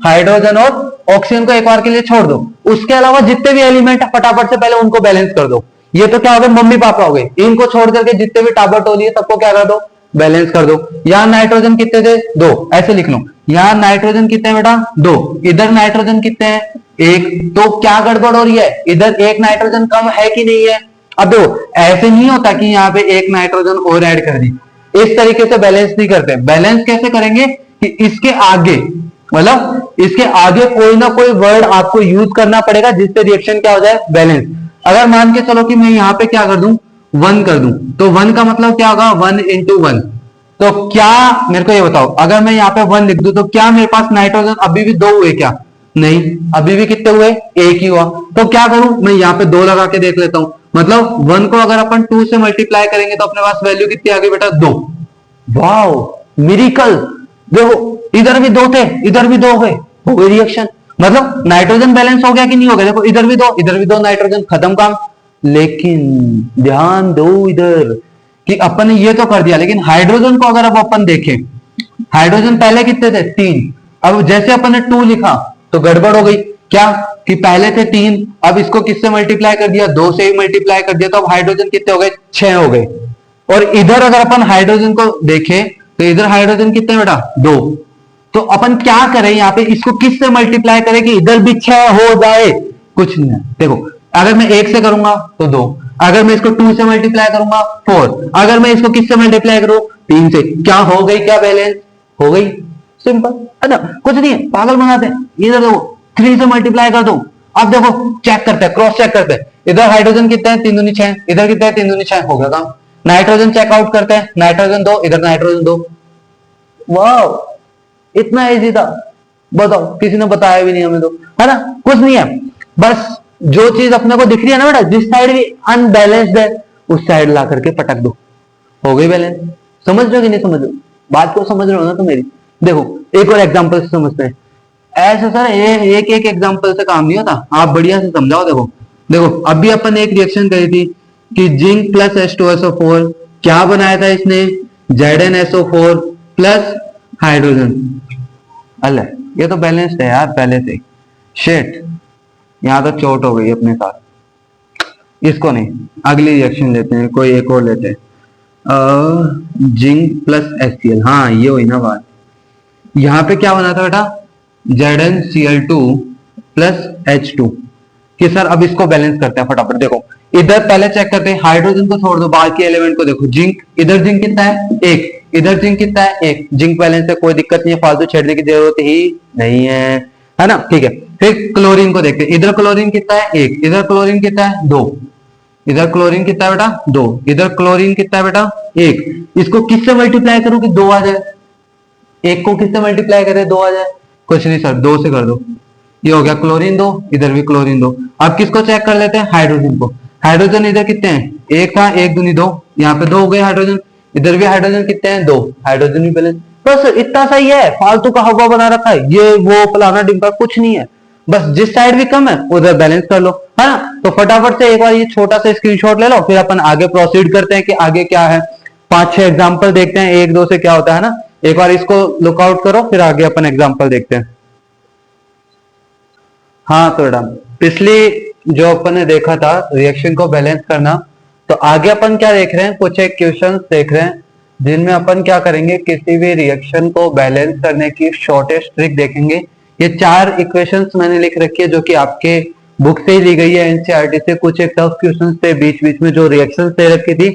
हाइड्रोजन और ऑक्सीजन को एक बार के लिए छोड़ दो। उसके अलावा जितने भी एलिमेंट है फटाफट से पहले उनको बैलेंस कर दो। ये तो क्या हो गए, मम्मी पापा हो गए, इनको छोड़ करके जितने भी टाबर टोली है सबको क्या कर दो, बैलेंस कर दो। यहाँ नाइट्रोजन कितने थे, 2, ऐसे लिख लो। यहाँ नाइट्रोजन कितने हैं बेटा, 2, इधर नाइट्रोजन कितने हैं, 1। तो क्या गड़बड़ हो रही है, इधर एक नाइट्रोजन कम है कि नहीं है। अब देखो, ऐसे नहीं होता कि यहाँ पे एक नाइट्रोजन और ऐड कर दी, इस तरीके से बैलेंस नहीं करते। बैलेंस कैसे करेंगे कि इसके आगे, मतलब इसके आगे कोई ना कोई वर्ड आपको यूज करना पड़ेगा जिससे रिएक्शन क्या हो जाए, बैलेंस। अगर मान के चलो कि मैं यहाँ पे क्या कर दूं, 1 कर दूं, तो 1 का मतलब क्या होगा, 1 into 1। तो क्या, मेरे को ये बताओ, अगर मैं यहाँ पे 1 लिख दूं तो क्या मेरे पास नाइट्रोजन अभी भी 2 हुए क्या, नहीं, अभी भी कितने हुए, 1 ही हुआ। तो क्या करूं, मैं यहाँ पे 2 लगा के देख लेता हूं। मतलब 1 को अगर अपन 2 से मल्टीप्लाई करेंगे तो अपने पास वैल्यू कितनी आ गई बेटा, 2। Wow, miracle. देखो, इधर भी 2 थे, इधर भी 2 हो गए रिएक्शन। मतलब नाइट्रोजन बैलेंस हो गया कि नहीं हो गया। देखो, इधर भी 2, इधर भी 2 नाइट्रोजन, खत्म काम। लेकिन ध्यान दो इधर कि अपन ने ये तो कर दिया, लेकिन हाइड्रोजन को अगर अब अपन देखें, हाइड्रोजन पहले कितने थे, 3। अब जैसे अपन ने 2 लिखा तो गड़बड़ हो गई। क्या कि पहले थे 3, अब इसको किससे मल्टीप्लाई कर दिया, 2 से ही मल्टीप्लाई कर दिया, तो अब हाइड्रोजन कितने हो गए, 6 हो गए। और इधर अगर अपन हाइड्रोजन को देखें तो इधर हाइड्रोजन कितने बेटा, 2। तो अपन क्या करें यहाँ पे, इसको किस से मल्टीप्लाई करें कि इधर भी 6 हो जाए? कुछ नहीं है। देखो अगर मैं 1 से करूंगा तो 2, अगर मैं इसको 2 से मल्टीप्लाई करूंगा 4, अगर मैं इसको किस से मल्टीप्लाई करूं 3 से, क्या हो गई? क्या बैलेंस हो गई? सिंपल है ना, कुछ नहीं है, पागल बनाते हैं। इधर देखो 3 से मल्टीप्लाई कर दो, अब देखो चेक करते हैं, क्रॉस चेक करते हैं, इधर हाइड्रोजन कितना है 3 दूनी 6, इधर कितना है 3 दूनी 6, हो गया काम। नाइट्रोजन चेकआउट करते हैं, नाइट्रोजन 2, इधर नाइट्रोजन 2। वाह इतना इजी था, बताओ किसी ने बताया भी नहीं हमें तो, है ना, कुछ नहीं है। बस जो चीज अपने को दिख रही है ना बेटा, जिस साइड भी अनबैलेंस्ड है उस साइड ला करके पटक दो, हो गई बैलेंस। समझ रहे हो कि नहीं समझ रहे हो? बात को समझ रहे हो ना तो मेरी? देखो एक और एग्जांपल से समझते हैं। ऐसे सर एक एक एग्जांपल से काम नहीं होता, आप बढ़िया से समझाओ। देखो देखो अभी अपन एक रिएक्शन करी थी कि जिंक प्लस H2SO4 क्या बनाया था इसने, ZnSO4 प्लस हाइड्रोजन। अल्लाह ये तो बैलेंस्ड है यार पहले से। शिट यहां तो चोट हो गई अपने साथ, इसको नहीं, अगली रिएक्शन लेते हैं, कोई एक और लेते हैं। जिंक प्लस HCl, हाँ ये हुई ना बात। यहां पे क्या बना था बेटा, ZnCl2 प्लस H2 कि सर अब इसको बैलेंस करते हैं फटाफट। देखो इधर पहले चेक करते हैं, हाइड्रोजन को छोड़ दो, बाकी एलिमेंट को देखो। जिंक, इधर जिंक कितना है 1, इधर जिंक कितना है 1, जिंक बैलेंस है, कोई दिक्कत नहीं है, फालतू छेड़ने की जरूरत ही नहीं है ना, ठीक है। फिर क्लोरीन को देखते हैं, इधर क्लोरीन कितना है 1, इधर क्लोरीन कितना है 2, इधर क्लोरीन कितना है बेटा 2, इधर क्लोरीन कितना है बेटा 1। इसको किससे मल्टीप्लाई करूं कि 2 आ जाए? 1 को किससे मल्टीप्लाई करें 2 आ जाए? कुछ नहीं सर 2 से कर दो, ये हो गया क्लोरीन 2, इधर भी क्लोरीन 2। अब किसको चेक कर लेते हैं, हाइड्रोजन को। हाइड्रोजन इधर कितने हैं, 1 था, 1 दूनी 2, यहाँ पे 2 हो गए हाइड्रोजन, इधर भी हाइड्रोजन कितने हैं 2, हाइड्रोजन भी बैलेंस। बस इतना सही है, फालतू का हवा बना रखा है, ये वो फलाना डिम्पा कुछ नहीं है। बस जिस साइड भी कम है उधर बैलेंस कर लो, है ना। तो फटाफट से एक बार ये छोटा सा स्क्रीनशॉट ले लो, फिर अपन आगे प्रोसीड करते हैं कि आगे क्या है। 5-6 एग्जाम्पल देखते हैं, 1-2 से क्या होता है ना। एक बार इसको लुकआउट करो, फिर आगे अपन एग्जाम्पल देखते हैं। हाँ तो मैडम पिछली जो अपन ने देखा था रिएक्शन को बैलेंस करना, तो आगे अपन क्या देख रहे हैं, कुछ एक क्वेश्चंस देख रहे हैं जिनमें अपन क्या करेंगे, किसी भी रिएक्शन को बैलेंस करने की शॉर्टेस्ट ट्रिक देखेंगे। ये 4 इक्वेशंस मैंने लिख रखी है जो कि आपके बुक से ही ली गई है, एनसीईआरटी से। कुछ एक टफ क्वेश्चंस थे बीच बीच में जो रिएक्शंस दे रखी थी,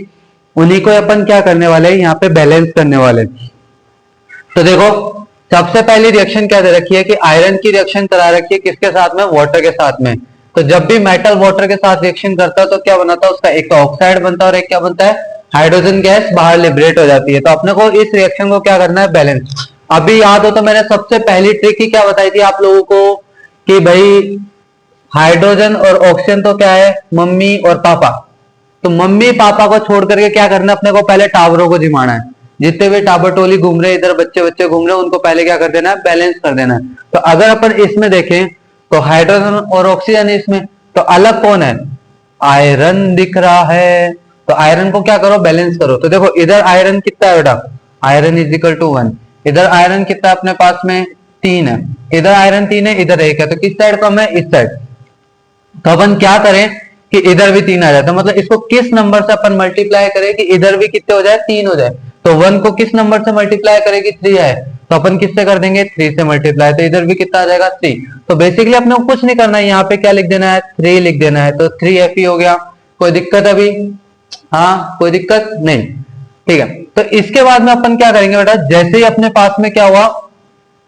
उन्हीं को अपन क्या करने वाले हैं, यहाँ पे बैलेंस करने वाले। तो देखो सबसे पहली रिएक्शन क्या दे रखी है कि आयरन की रिएक्शन करा रखी है, किसके साथ में, वाटर के साथ में। तो जब भी मेटल वाटर के साथ रिएक्शन करता है तो क्या बनाता है उसका, एक तो ऑक्साइड बनता है और एक क्या बनता है, हाइड्रोजन गैस बाहर लिबरेट हो जाती है। तो अपने को इस रिएक्शन को क्या करना है, बैलेंस। अभी याद हो तो मैंने सबसे पहली ट्रिक ही क्या बताई थी आप लोगों को कि भाई हाइड्रोजन और ऑक्सीजन तो क्या है, मम्मी और पापा। तो मम्मी पापा को छोड़ करके क्या करना है, अपने को पहले टावरों को जिमाना है। जितने भी टाबर टोली घूम रहे, इधर बच्चे बच्चे घूम रहे, उनको पहले क्या कर देना है, बैलेंस कर देना है। तो अगर अपन इसमें देखें तो हाइड्रोजन और ऑक्सीजन है इसमें, तो अलग कौन है, आयरन दिख रहा है। तो आयरन को क्या करो, बैलेंस करो। तो देखो इधर आयरन कितना है बेटा, आयरन इज इक्वल टू 1। इधर आयरन कितना अपने पास में 3 है, इधर आयरन 3 है, इधर 1 है, तो किस साइड कम है, इस साइड। तो अपन क्या करें कि इधर भी 3 आ जाए, तो मतलब इसको किस नंबर से अपन मल्टीप्लाई करें कि इधर भी कितने हो जाए, 3 हो जाए। तो 1 को किस नंबर से मल्टीप्लाई करें कि 3 आए, तो अपन किससे कर देंगे, 3 से मल्टीप्लाई, तो इधर भी कितना आ जाएगा 3। तो बेसिकली अपने को कुछ नहीं करना है, यहाँ पे क्या लिख देना है, 3 लिख देना है। तो 3Fe हो गया। कोई दिक्कत अभी, हाँ कोई दिक्कत नहीं, ठीक है। तो इसके बाद में अपन क्या करेंगे बेटा, जैसे ही अपने पास में क्या हुआ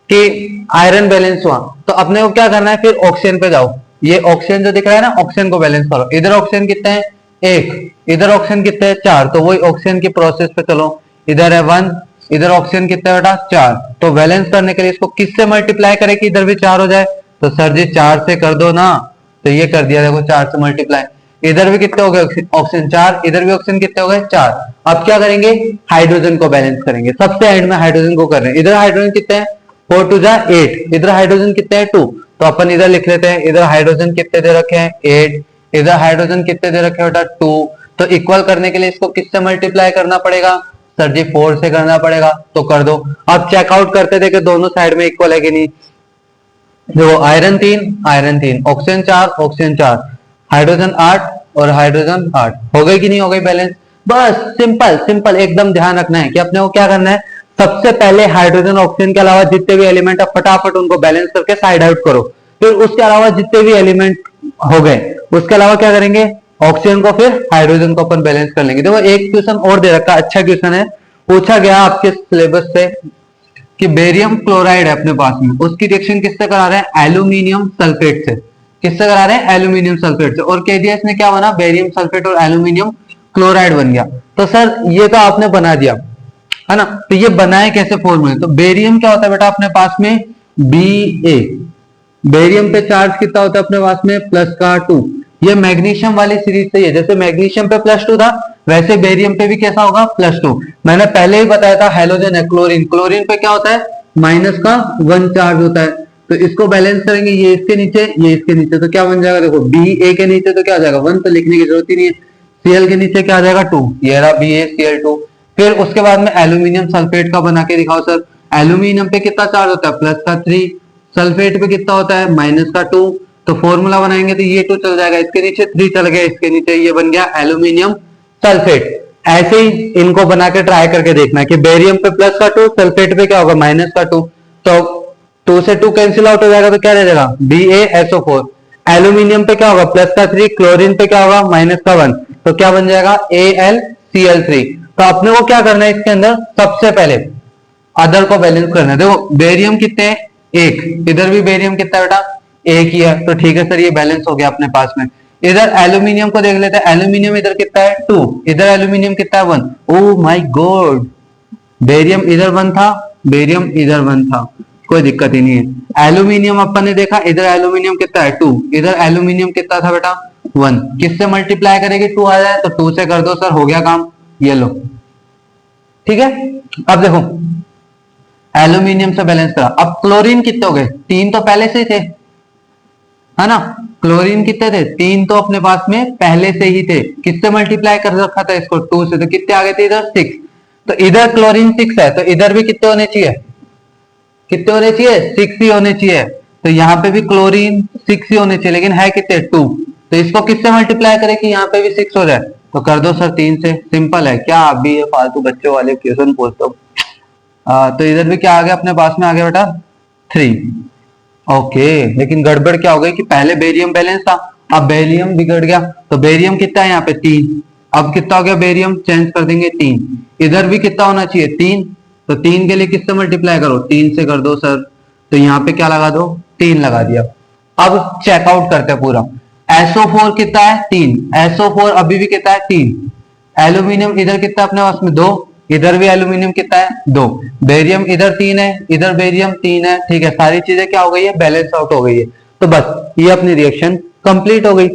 कि आयरन बैलेंस हुआ, तो अपने को क्या करना है, फिर ऑक्सीजन पे जाओ। ये ऑक्सीजन जो दिख रहा है ना, ऑक्सीजन को बैलेंस करो। इधर ऑक्सीजन कितने हैं 1, इधर ऑक्सीजन कितने हैं 4, तो वही ऑक्सीजन की प्रोसेस पे चलो। इधर है 1, इधर ऑक्सीजन कितना है बेटा 4। तो बैलेंस करने के लिए इसको किससे मल्टीप्लाई करें कि इधर भी 4 हो जाए, तो सर जी 4 से कर दो ना। तो ये कर दिया, देखो 4 से मल्टीप्लाई। इधर भी कितने हो गए ऑक्सीजन 4, इधर भी ऑक्सीजन कितने हो गए 4। अब क्या करेंगे, हाइड्रोजन को बैलेंस करेंगे। सबसे एंड में हाइड्रोजन को कर रहे हैं। इधर हाइड्रोजन कितने हैं 4 2 जा 8, इधर हाइड्रोजन कितने हैं 2, तो अपन इधर लिख लेते हैं। इधर हाइड्रोजन कितने दे रखे हैं 8, इधर हाइड्रोजन कितने दे रखे हैं बेटा 2। तो इक्वल करने के लिए इसको किससे मल्टीप्लाई करना पड़ेगा, सर जी 4 से करना पड़ेगा। तो कर दो। अब चेकआउट करते थे कि दोनों साइड में इक्वल है कि नहीं। देखो आयरन 3, ऑक्सीजन 4, ऑक्सीजन 4, हाइड्रोजन 8 और हाइड्रोजन 8, हो गई कि नहीं हो गई बैलेंस। बस सिंपल सिंपल एकदम ध्यान रखना है कि अपने को क्या करना है, सबसे पहले हाइड्रोजन ऑक्सीजन के अलावा जितने भी एलिमेंट है फटाफट उनको बैलेंस करके साइड आउट करो। फिर उसके अलावा जितने भी एलिमेंट हो गए उसके अलावा क्या करेंगे, ऑक्सीजन को फिर हाइड्रोजन को अपन बैलेंस कर लेंगे। देखो एक क्वेश्चन और दे रखा, अच्छा क्वेश्चन है, पूछा गया आपके सिलेबस से कि बेरियम क्लोराइड है अपने पास में, उसकी रिएक्शन किससे करा रहे हैं, एल्यूमिनियम सल्फेट से। किससे करा रहे हैं, एल्यूमिनियम सल्फेट से। और कह दिया इसमें क्या बना, बेरियम सल्फेट और एल्यूमिनियम क्लोराइड बन गया। तो सर ये तो आपने बना दिया है ना, तो ये बनाए कैसे फॉर्मूले, तो बेरियम क्या होता है बेटा अपने पास में Ba, बेरियम पे चार्ज कितना होता है अपने पास में +2। ये मैग्नीशियम वाली सीरीज से है, जैसे मैग्नीशियम पे +2 था वैसे बेरियम पे भी कैसा होगा +2। मैंने पहले ही बताया था हैलोजन है क्लोरीन, क्लोरीन पे क्या होता है -1 चार्ज होता है। तो इसको बैलेंस करेंगे, ये इसके नीचे ये इसके नीचे, तो क्या बन जाएगा, देखो Ba के नीचे तो क्या हो जाएगा 1, तो लिखने की जरूरत ही नहीं है। Cl के नीचे क्या आ जाएगा 2, ये रहा BaCl2। फिर उसके बाद में एल्यूमिनियम सल्फेट का बना के दिखाओ सर। एल्यूमिनियम पे कितना चार्ज होता है +3, सल्फेट पे कितना होता है -2। तो फॉर्मूला बनाएंगे तो ये 2 चल जाएगा, इसके नीचे 3 चल गया, इसके नीचे ये बन गया एल्यूमिनियम सल्फेट। ऐसे ही इनको बना के ट्राई करके देखना कि बेरियम पे +2, सल्फेट पे क्या होगा -2। तो 2 से 2 कैंसिल आउट हो जाएगा, तो क्या रह जाएगा BaSO4। एल्यूमिनियम पे क्या होगा +3, क्लोरीन पे क्या होगा -1, तो क्या बन जाएगा AlCl3। तो अपने को क्या करना है, इसके अंदर सबसे पहले अदर को बैलेंस करना है। देखो बेरियम कितने हैं, 1, इधर भी बेरियम कितना है बेटा 1 ही है, तो ठीक है सर ये बैलेंस हो गया अपने पास में। इधर एल्यूमिनियम को देख लेते हैं, एल्यूमिनियम इधर कितना है 2, इधर एल्यूमिनियम कितना है 1। ओह माय गॉड, बेरियम इधर 1 था, बेरियम इधर 1 था, कोई दिक्कत ही नहीं है। एल्यूमिनियम अपन ने देखा, इधर एल्यूमिनियम कितना है 2, इधर एल्यूमिनियम कितना था बेटा 1। किससे मल्टीप्लाई करेंगे 2 आ जाए तो 2 से कर दो सर, हो गया काम, ये लो ठीक है। अब देखो एल्यूमिनियम से बैलेंस करा, अब क्लोरीन कितने हो गए, 3 तो पहले से ही थे है ना, क्लोरीन कितने थे 3 तो अपने पास में पहले से ही थे। किससे मल्टीप्लाई कर रखा था इसको 2 से, तो कितने आ गए थे इधर 6। तो इधर क्लोरीन 6 है, तो इधर भी कितने होने चाहिए, कितने होने चाहिए 6 ही होने चाहिए। तो यहाँ पे भी क्लोरीन 6 ही होने चाहिए, लेकिन है कितने 2। तो इसको किससे मल्टीप्लाई करें कि यहाँ पे भी 6 हो जाए, तो कर दो सर 3 से, सिंपल है। क्या अभी ये फालतू बच्चों वाले क्वेश्चन पूछते हो। तो इधर भी क्या आ गया अपने पास में, आ गया बेटा 3। ओके, लेकिन गड़बड़ क्या हो गई कि पहले बेरियम बैलेंस था, अब बेरियम बिगड़ गया। तो बेरियम कितना है यहाँ पे 3, अब कितना हो गया बेरियम, चेंज कर देंगे 3। इधर भी कितना होना चाहिए 3, तो 3 के लिए किससे मल्टीप्लाई करो 3 से कर दो सर। तो यहाँ पे क्या लगा दो 3 लगा दिया। अब चेकआउट करते हैं पूरा, SO4 कितना है 3, SO4 अभी भी कितना है 3। एल्यूमिनियम इधर कितना अपने पास में 2, इधर भी एल्यूमिनियम कितना है 2। बेरियम इधर 3 है, इधर बेरियम 3 है, ठीक है। सारी चीजें क्या हो गई है, बैलेंस आउट हो गई है। तो बस ये अपनी रिएक्शन कंप्लीट हो गई।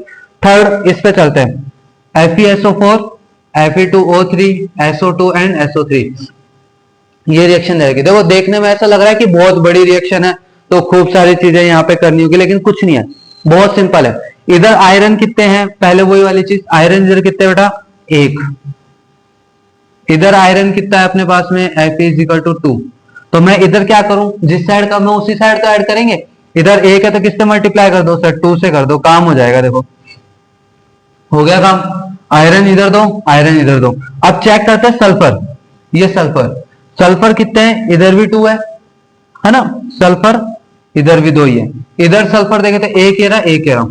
थर्ड इस पे चलते हैं, FeSO4, Fe2O3, SO2 and SO3। ये रिएक्शन रहेगी। देखो देखने में ऐसा लग रहा है कि बहुत बड़ी रिएक्शन है, तो खूब सारी चीजें यहाँ पे करनी होगी, लेकिन कुछ नहीं है, बहुत सिंपल है। इधर आयरन कितने हैं, पहले वही वाली चीज, आयरन इधर कितने बेटा 1, इधर आयरन कितना है अपने पास में Fe=2। तो मैं इधर क्या करूं, जिस साइड का मैं उसी साइड तो ऐड करेंगे। इधर 1 है तो किससे मल्टीप्लाई कर दो सर 2 से कर दो, काम हो जाएगा। देखो हो गया काम, आयरन इधर दो, आयरन इधर दो। अब चेक करते हैं सल्फर, ये सल्फर, सल्फर कितने हैं, इधर भी 2 है ना, सल्फर इधर भी 2 ही है। इधर सल्फर देखे तो 1 ये रहा, 1 ये रहा,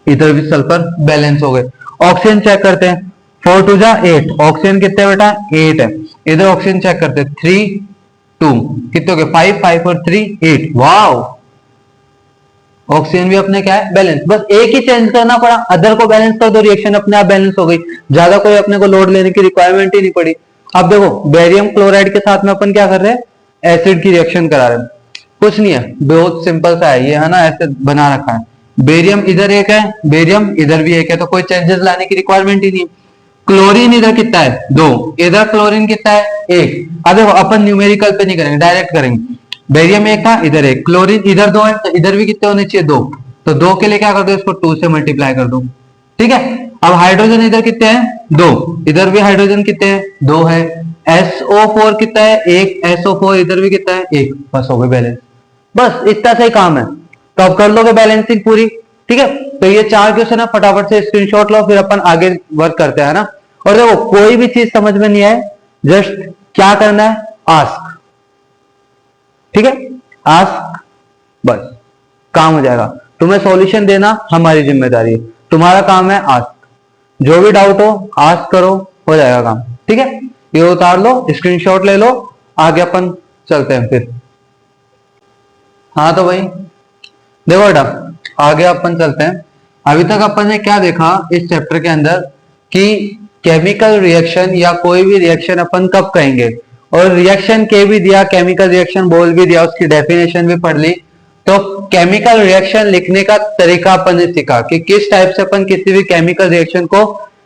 इधर भी सल्फर बैलेंस हो गए। ऑक्सीजन चेक करते हैं, 4 2 जा 8, ऑक्सीजन कितने बेटा 8 है। इधर ऑक्सीजन चेक करते हैं 3 2, कितने हो गए 5 5 और 3 8। वाओ, ऑक्सीजन भी अपने क्या है बैलेंस, बस एक ही चेंज करना पड़ा, अदर को बैलेंस कर दो, रिएक्शन अपने आप बैलेंस हो गई, ज्यादा कोई अपने को लोड लेने की रिक्वायरमेंट ही नहीं पड़ी। अब देखो बेरियम क्लोराइड के साथ में अपन क्या कर रहे हैं, एसिड की रिएक्शन करा रहे हैं, कुछ नहीं है, बहुत सिंपल सा है ये है ना, ऐसे बना रखा है। बेरियम इधर 1 है, बेरियम इधर भी 1 है, तो कोई चेंजेस लाने की रिक्वायरमेंट ही नहीं है। क्लोरीन इधर कितना है 2, इधर क्लोरीन कितना है 1। अब देखो अपन न्यूमेरिकल पे नहीं करेंगे, डायरेक्ट करेंगे। बेरियम 1 था, इधर 1, क्लोरीन इधर 2 है, तो इधर भी कितने होने चाहिए 2। तो 2 के लिए क्या कर दो, इसको 2 से मल्टीप्लाई कर दो, ठीक है। अब हाइड्रोजन इधर कितने हैं 2, इधर भी हाइड्रोजन कितने हैं 2 है। SO4 कितना है 1, SO4 इधर भी कितना है 1, बस हो गए बैलेंस, बस इतना सा ही काम है। तो अब कर लोगे बैलेंसिंग पूरी, ठीक है। तो ये 4 क्वेश्चन है, फटाफट से स्क्रीनशॉट लो, फिर अपन आगे वर्क करते हैं ना। और देखो कोई भी चीज समझ में नहीं आए, जस्ट क्या करना है, आस्क, ठीक है, आस्क, बस काम हो जाएगा। तुम्हें सॉल्यूशन देना हमारी जिम्मेदारी है, तुम्हारा काम है आस्क, जो भी डाउट हो आस्क करो, हो जाएगा काम, ठीक है। ये उतार लो, स्क्रीनशॉट ले लो, आगे अपन चलते हैं फिर। हाँ तो भाई देखो बेटा, आगे अपन चलते हैं। अभी तक अपन ने क्या देखा इस चैप्टर के अंदर कि केमिकल रिएक्शन या कोई भी रिएक्शन अपन कब कहेंगे, और रिएक्शन के भी दिया, केमिकल रिएक्शन बोल भी दिया, उसकी डेफिनेशन भी पढ़ ली। तो केमिकल रिएक्शन लिखने का तरीका अपन ने सीखा कि किस टाइप से अपन किसी भी केमिकल रिएक्शन को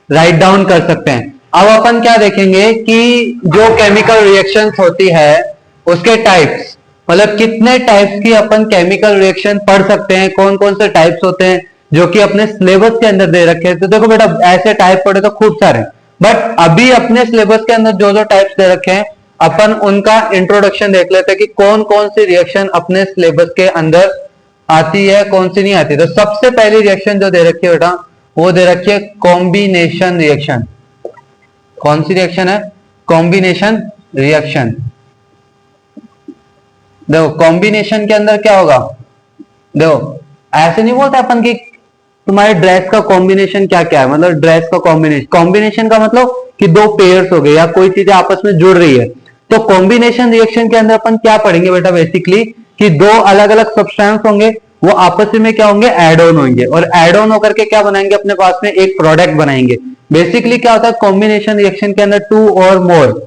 राइट डाउन कर सकते हैं। अब अपन क्या देखेंगे कि जो केमिकल रिएक्शंस होती है उसके टाइप्स, मतलब कितने टाइप्स की अपन केमिकल रिएक्शन पढ़ सकते हैं, कौन कौन से टाइप्स होते हैं जो कि अपने सिलेबस के अंदर दे रखे हैं। तो देखो बेटा, ऐसे टाइप पढ़े तो खूब सारे, बट अभी अपने सिलेबस के अंदर जो जो टाइप्स दे रखे हैं अपन उनका इंट्रोडक्शन देख लेते हैं कि कौन कौन सी रिएक्शन अपने सिलेबस के अंदर आती है, कौन सी नहीं आती। तो सबसे पहली रिएक्शन जो दे रखी है बेटा, वो दे रखी है कॉम्बिनेशन रिएक्शन। कौन सी रिएक्शन है? Combination reaction. देखो कॉम्बिनेशन के अंदर क्या होगा, देखो ऐसे नहीं बोलते अपन कि तुम्हारे ड्रेस का कॉम्बिनेशन क्या क्या है, मतलब ड्रेस का कॉम्बिनेशन, कॉम्बिनेशन का मतलब कि दो पेयर्स हो गए या कोई चीजें आपस में जुड़ रही है। तो कॉम्बिनेशन रिएक्शन के अंदर अपन क्या पढ़ेंगे बेटा, बेसिकली कि दो अलग अलग सब्सटेंस होंगे, वो आपस में क्या होंगे, एड ऑन होंगे, और एड ऑन होकर के क्या बनाएंगे, अपने पास में एक प्रोडक्ट बनाएंगे। बेसिकली क्या होता है कॉम्बिनेशन रिएक्शन के अंदर, टू और मोर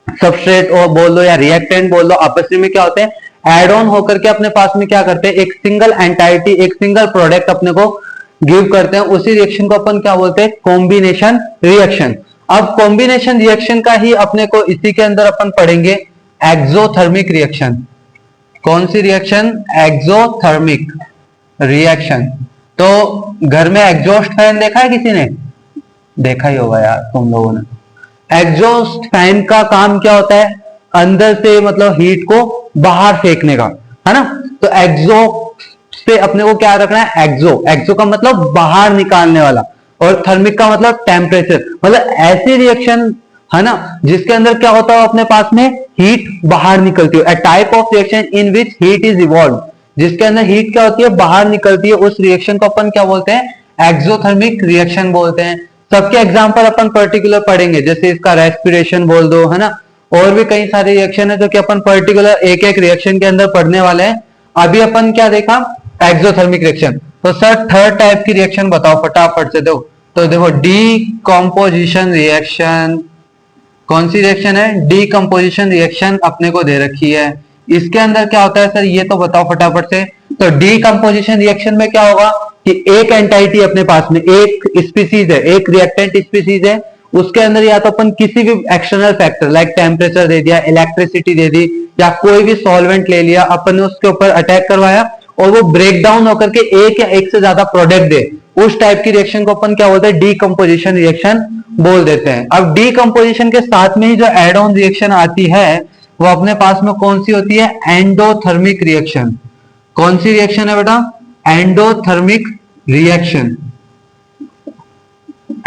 सबस्ट्रेट और बोल दो या रिएक्टेंट बोल दो, आपस में क्या होते हैं, एड ऑन होकर के अपने पास में क्या करते हैं, एक सिंगल एंटाइटी, एक सिंगल प्रोडक्ट अपने को गिव करते हैं। उसी रिएक्शन को अपन क्या बोलते हैं, कॉम्बिनेशन रिएक्शन। अब कॉम्बिनेशन रिएक्शन का ही अपने को इसी के अंदर अपन पढ़ेंगे एक्सोथर्मिक रिएक्शन। कौन सी रिएक्शन? Exothermic reaction. तो घर में एग्जॉस्ट फैन देखा है किसी ने? देखा ही होगा यार तुम लोगों ने। एग्जॉस्ट फैन का काम क्या होता है, अंदर से मतलब हीट को बाहर फेंकने का, है ना। तो एक्सो से अपने को क्या रखना है, एक्सो, एक्सो का मतलब बाहर निकालने वाला, और थर्मिक का मतलब टेम्परेचर, मतलब ऐसी रिएक्शन है ना जिसके अंदर क्या होता है, अपने पास में हीट बाहर निकलती है। A type of reaction in which heat is evolve, जिसके अंदर हीट क्या होती है, बाहर निकलती है, उस रिएक्शन को अपन क्या बोलते हैं, एक्सोथर्मिक रिएक्शन बोलते हैं। सबके एग्जांपल अपन पर्टिकुलर पढ़ेंगे, जैसे इसका रेस्पिरेशन बोल दो, है ना, और भी कई सारे रिएक्शन है जो कि अपन पर्टिकुलर एक एक रिएक्शन के अंदर पढ़ने वाले हैं। अभी अपन क्या देखा, एक्सोथर्मिक रिएक्शन। तो सर थर्ड टाइप की रिएक्शन बताओ फटाफट से। दो तो देखो डीकंपोजिशन रिएक्शन। कौन सी रिएक्शन है? डीकंपोजिशन रिएक्शन अपने को दे रखी है। इसके अंदर क्या होता है सर, ये तो बताओ फटाफट से। तो डीकंपोजिशन रिएक्शन में क्या होगा कि एक एंटाइटी अपने पास में, एक स्पीसीज है, एक रिएक्टेंट स्पीसीज है, उसके अंदर या तो अपन किसी भी एक्सटर्नल फैक्टर लाइक टेम्परेचर दे दिया, इलेक्ट्रिसिटी दे दी, या कोई भी सॉल्वेंट ले लिया, अपन ने उसके ऊपर अटैक करवाया और वो ब्रेक डाउन होकर के एक या एक से ज्यादा प्रोडक्ट दे, उस टाइप की रिएक्शन को अपन क्या बोलते हैं, डीकंपोजिशन रिएक्शन बोल देते हैं। अब डीकंपोजिशन के साथ में ही जो एड ऑन रिएक्शन आती है वो अपने पास में कौन सी होती है, एंडोथर्मिक रिएक्शन। कौन सी रिएक्शन है बेटा? Endothermic reaction.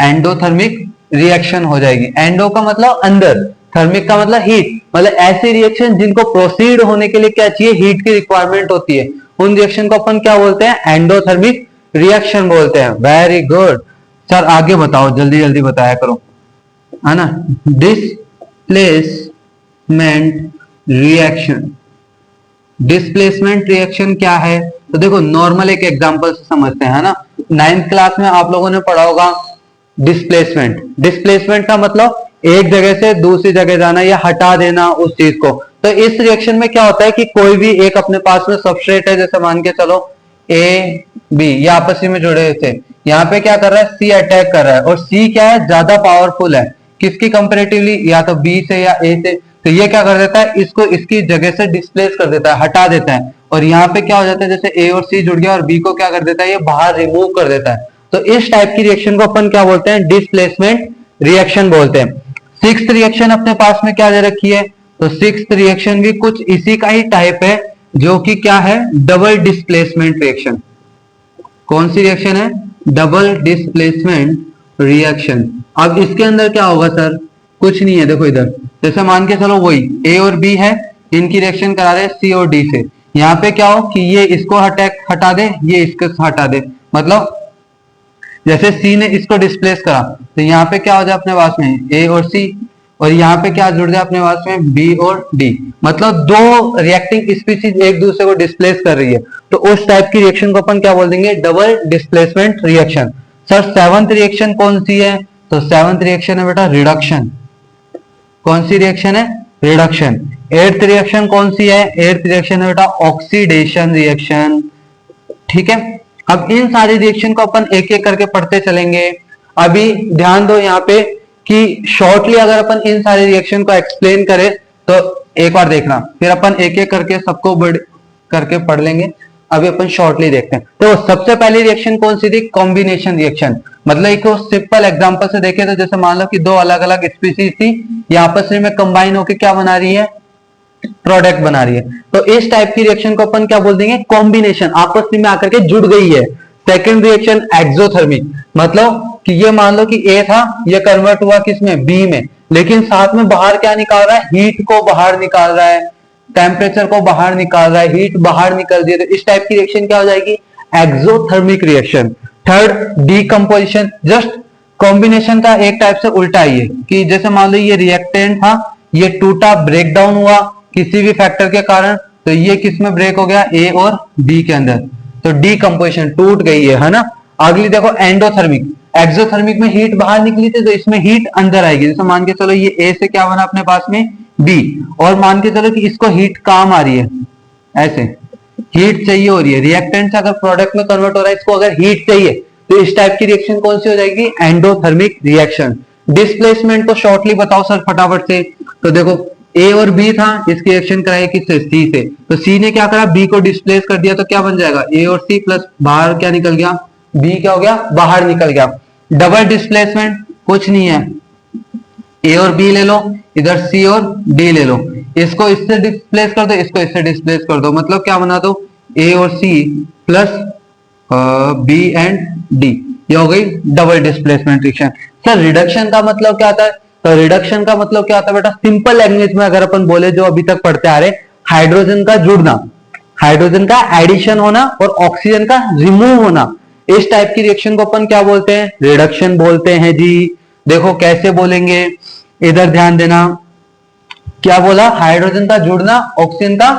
एंडोथर्मिक रिएक्शन हो जाएगी। एंडो का मतलब अंदर, थर्मिक का मतलब हीट, मतलब ऐसी रिएक्शन जिनको प्रोसीड होने के लिए क्या चाहिए, हीट की रिक्वायरमेंट होती है, उन रिएक्शन को अपन क्या बोलते हैं, एंडोथर्मिक रिएक्शन बोलते हैं। वेरी गुड सर, आगे बताओ, जल्दी जल्दी बताया करो, है ना। Displacement reaction. डिस्प्लेसमेंट रिएक्शन क्या है? तो देखो नॉर्मल एक एग्जांपल से समझते हैं, है ना। 9th क्लास में आप लोगों ने पढ़ा होगा डिस्प्लेसमेंट। डिस्प्लेसमेंट का मतलब एक जगह से दूसरी जगह जाना या हटा देना उस चीज को। तो इस रिएक्शन में क्या होता है कि कोई भी एक अपने पास में सबस्ट्रेट है, जैसे मान के चलो ए बी, ये आपस में जुड़े थे, यहाँ पे क्या कर रहा है, सी अटैक कर रहा है, और सी क्या है, ज्यादा पावरफुल है किसकी कंपेरेटिवली, या तो बी से या ए से। तो ये क्या कर देता है, इसको इसकी जगह से डिस्प्लेस कर देता है, हटा देता है, और यहाँ पे क्या हो जाता है, जैसे ए और सी जुड़ गया और बी को क्या कर देता है, ये बाहर रिमूव कर देता है। तो इस टाइप की रिएक्शन को अपन क्या बोलते हैं, डिस्प्लेसमेंट रिएक्शन बोलते हैं। 6th रिएक्शन अपने पास में क्या दे रखी है, तो 6th रिएक्शन भी कुछ इसी का ही टाइप है, जो कि क्या है, डबल डिस्प्लेसमेंट रिएक्शन। कौन सी रिएक्शन है, डबल डिस्प्लेसमेंट रिएक्शन। अब इसके अंदर क्या होगा सर, कुछ नहीं है। देखो इधर जैसे मान के चलो वही ए और बी है, इनकी रिएक्शन करा रहे सी और डी से। यहाँ पे क्या हो कि ये इसको हटा दे, ये इसको हटा दे, मतलब जैसे सी ने इसको डिस्प्लेस करा तो यहाँ पे क्या हो जाए अपने पास में ए और सी, और यहाँ पे क्या जुड़ जाए अपने पास में बी और डी, मतलब दो रिएक्टिंग स्पीसीज एक दूसरे को डिस्प्लेस कर रही है। तो उस टाइप की रिएक्शन को अपन क्या बोल देंगे, double displacement reaction. Sir seventh reaction कौन सी है, तो सेवंथ रिएक्शन है बेटा रिडक्शन। कौन सी रिएक्शन है, रिडक्शन। एट्थ रिएक्शन कौन सी है, एट्थ रिएक्शन है बेटा ऑक्सीडेशन रिएक्शन। ठीक है, अब इन सारी रिएक्शन को अपन एक एक करके पढ़ते चलेंगे। अभी ध्यान दो यहाँ पे कि शॉर्टली अगर अपन इन सारे रिएक्शन को एक्सप्लेन करें तो एक बार देखना, फिर अपन एक एक करके सबको करके पढ़ लेंगे। अभी अपन शॉर्टली देखते हैं। तो सबसे पहली रिएक्शन कौन सी थी, कॉम्बिनेशन रिएक्शन। मतलब एक सिंपल एग्जांपल से देखें तो जैसे मान लो कि दो अलग अलग स्पीसीज थी, ये आपस में कंबाइन होकर क्या बना रही है, प्रोडक्ट बना रही है। तो इस टाइप की रिएक्शन को अपन क्या बोल देंगे, कॉम्बिनेशन, आपस में आकर के जुड़ गई है। सेकंड रिएक्शन एक्सोथर्मिक, मतलब कि ये मान लो कि ए था, ये कन्वर्ट हुआ किसमें, बी में, लेकिन साथ में बाहर क्या निकाल रहा है, हीट को बाहर निकाल रहा है, टेम्परेचर को बाहर निकाल रहा है, हीट बाहर निकल दी है। तो इस टाइप की रिएक्शन क्या हो जाएगी, exothermic reaction. Third decomposition, just combination का एक टाइप से उल्टा ही है कि जैसे मान लो ये रिएक्टेंट था, ये टूटा, ब्रेक डाउन हुआ किसी भी फैक्टर के कारण, तो ये किस में ब्रेक हो गया, ए और बी के अंदर, तो डीकम्पोजिशन, टूट गई है ना। अगली देखो एंडोथर्मिक, एक्सोथर्मिक में हीट बाहर निकली थी तो इसमें हीट अंदर आएगी। जैसे मान के चलो ये ए से क्या बना अपने पास में बी, और मान के चलो कि इसको हीट काम आ रही है, ऐसे हीट चाहिए हो रही है, रिएक्टेंट से अगर प्रोडक्ट में कन्वर्ट हो रहा है, इसको अगर हीट चाहिए तो इस टाइप की रिएक्शन कौन सी हो जाएगी, एंडोथर्मिक रिएक्शन। डिस्प्लेसमेंट को शॉर्टली बताओ सर फटाफट से। तो देखो ए और बी था, इसकी रिएक्शन कराई किससे, सी से, तो सी ने क्या करा, बी को डिस्प्लेस कर दिया, तो क्या बन जाएगा, ए और सी प्लस बाहर क्या निकल गया, बी क्या हो गया, बाहर निकल गया। डबल डिस्प्लेसमेंट कुछ नहीं है, ए और बी ले लो, इधर सी और डी ले लो, इसको इससे डिस्प्लेस कर दो, इसको इससे डिस्प्लेस कर दो, मतलब क्या बना दो, ए और C plus B and D, ये हो गई double displacement reaction. Sir reduction का मतलब क्या आता है, तो रिडक्शन का मतलब क्या होता है बेटा, सिंपल लैंग्वेज में अगर अपन बोले, जो अभी तक पढ़ते आ रहे, हाइड्रोजन का जुड़ना, हाइड्रोजन का एडिशन होना और ऑक्सीजन का रिमूव होना, इस टाइप की रिएक्शन को अपन क्या बोलते हैं, रिडक्शन बोलते हैं जी। देखो कैसे बोलेंगे, इधर ध्यान देना, क्या बोला, हाइड्रोजन का जुड़ना, ऑक्सीजन का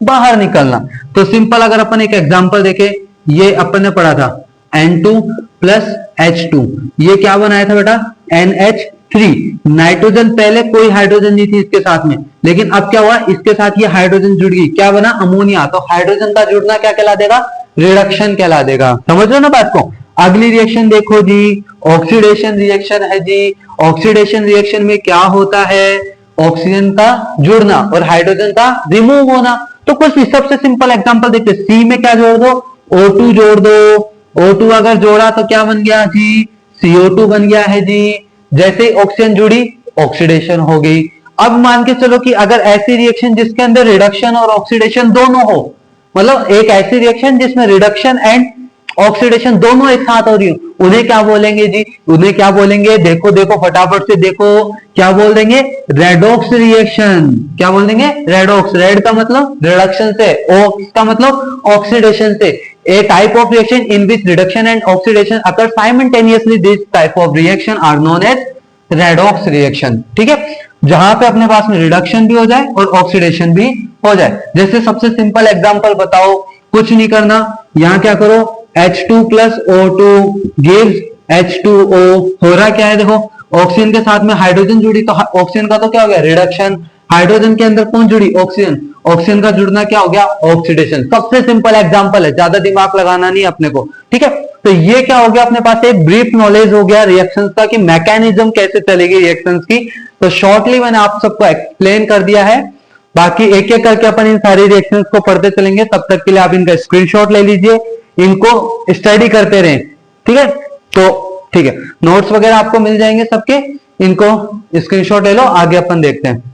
बाहर निकलना। तो सिंपल अगर अपन एक एग्जांपल देखें, ये अपन ने पढ़ा था N2 प्लस H2, ये क्या बनाया था बेटा, NH3। नाइट्रोजन, पहले कोई हाइड्रोजन नहीं थी इसके साथ में, लेकिन अब क्या हुआ, इसके साथ ये हाइड्रोजन जुड़ गई, क्या बना, अमोनिया। तो हाइड्रोजन का जुड़ना क्या कहला देगा, रिडक्शन कहला देगा। समझ लो ना बात को। अगली रिएक्शन देखो जी, ऑक्सीडेशन रिएक्शन है जी। ऑक्सीडेशन रिएक्शन में क्या होता है, ऑक्सीजन का जुड़ना और हाइड्रोजन का रिमूव होना। तो कुछ सबसे सिंपल एग्जांपल देखते, सी में क्या जोड़ दो, O2 जोड़ दो, O2 अगर जोड़ा तो क्या बन गया जी, CO2 बन गया है जी। जैसे ऑक्सीजन जुड़ी, ऑक्सीडेशन हो गई। अब मान के चलो कि अगर ऐसी रिएक्शन जिसके अंदर रिडक्शन और ऑक्सीडेशन दोनों हो, मतलब एक ऐसी रिएक्शन जिसमें रिडक्शन एंड ऑक्सीडेशन दोनों एक साथ हो रही हो, उन्हें क्या बोलेंगे जी, उन्हें क्या बोलेंगे, देखो देखो फटाफट से देखो, क्या बोल देंगे, रेडॉक्स रिएक्शन। क्या बोल देंगे, रेडॉक्स। रेड का मतलब रिडक्शन से, ऑक्स का मतलब ऑक्सीडेशन से। A type of reaction in which reduction and oxidation occur simultaneously, this type of reaction are known as redox reaction। ठीक है, जहां पे अपने पास में रिडक्शन भी हो जाए और ऑक्सीडेशन भी हो जाए। जैसे सबसे सिंपल एग्जांपल बताओ, कुछ नहीं करना, यहां क्या करो, H2 plus O2 gives H2O। हो रहा क्या है, देखो ऑक्सीजन के साथ में हाइड्रोजन जुड़ी, तो ऑक्सीजन का तो क्या हो गया, रिडक्शन। हाइड्रोजन के अंदर कौन जुड़ी, ऑक्सीजन। ऑक्सीजन का जुड़ना क्या हो गया, ऑक्सीडेशन। सबसे सिंपल एग्जांपल है, ज्यादा दिमाग लगाना नहीं अपने को। ठीक है, तो ये क्या हो गया, अपने पास एक ब्रीफ नॉलेज हो गया रिएक्शंस का, कि मैकेनिज्म कैसे चलेगी रिएक्शंस की। तो शॉर्टली मैंने आप सबको एक्सप्लेन कर दिया है, बाकी एक एक करके अपन इन सारी रिएक्शंस को पढ़ते चलेंगे। तब तक के लिए आप इनका स्क्रीनशॉट ले लीजिए, इनको स्टडी करते रहें। ठीक है, तो ठीक है, नोट्स वगैरह आपको मिल जाएंगे सबके, इनको स्क्रीनशॉट ले लो, आगे अपन देखते हैं।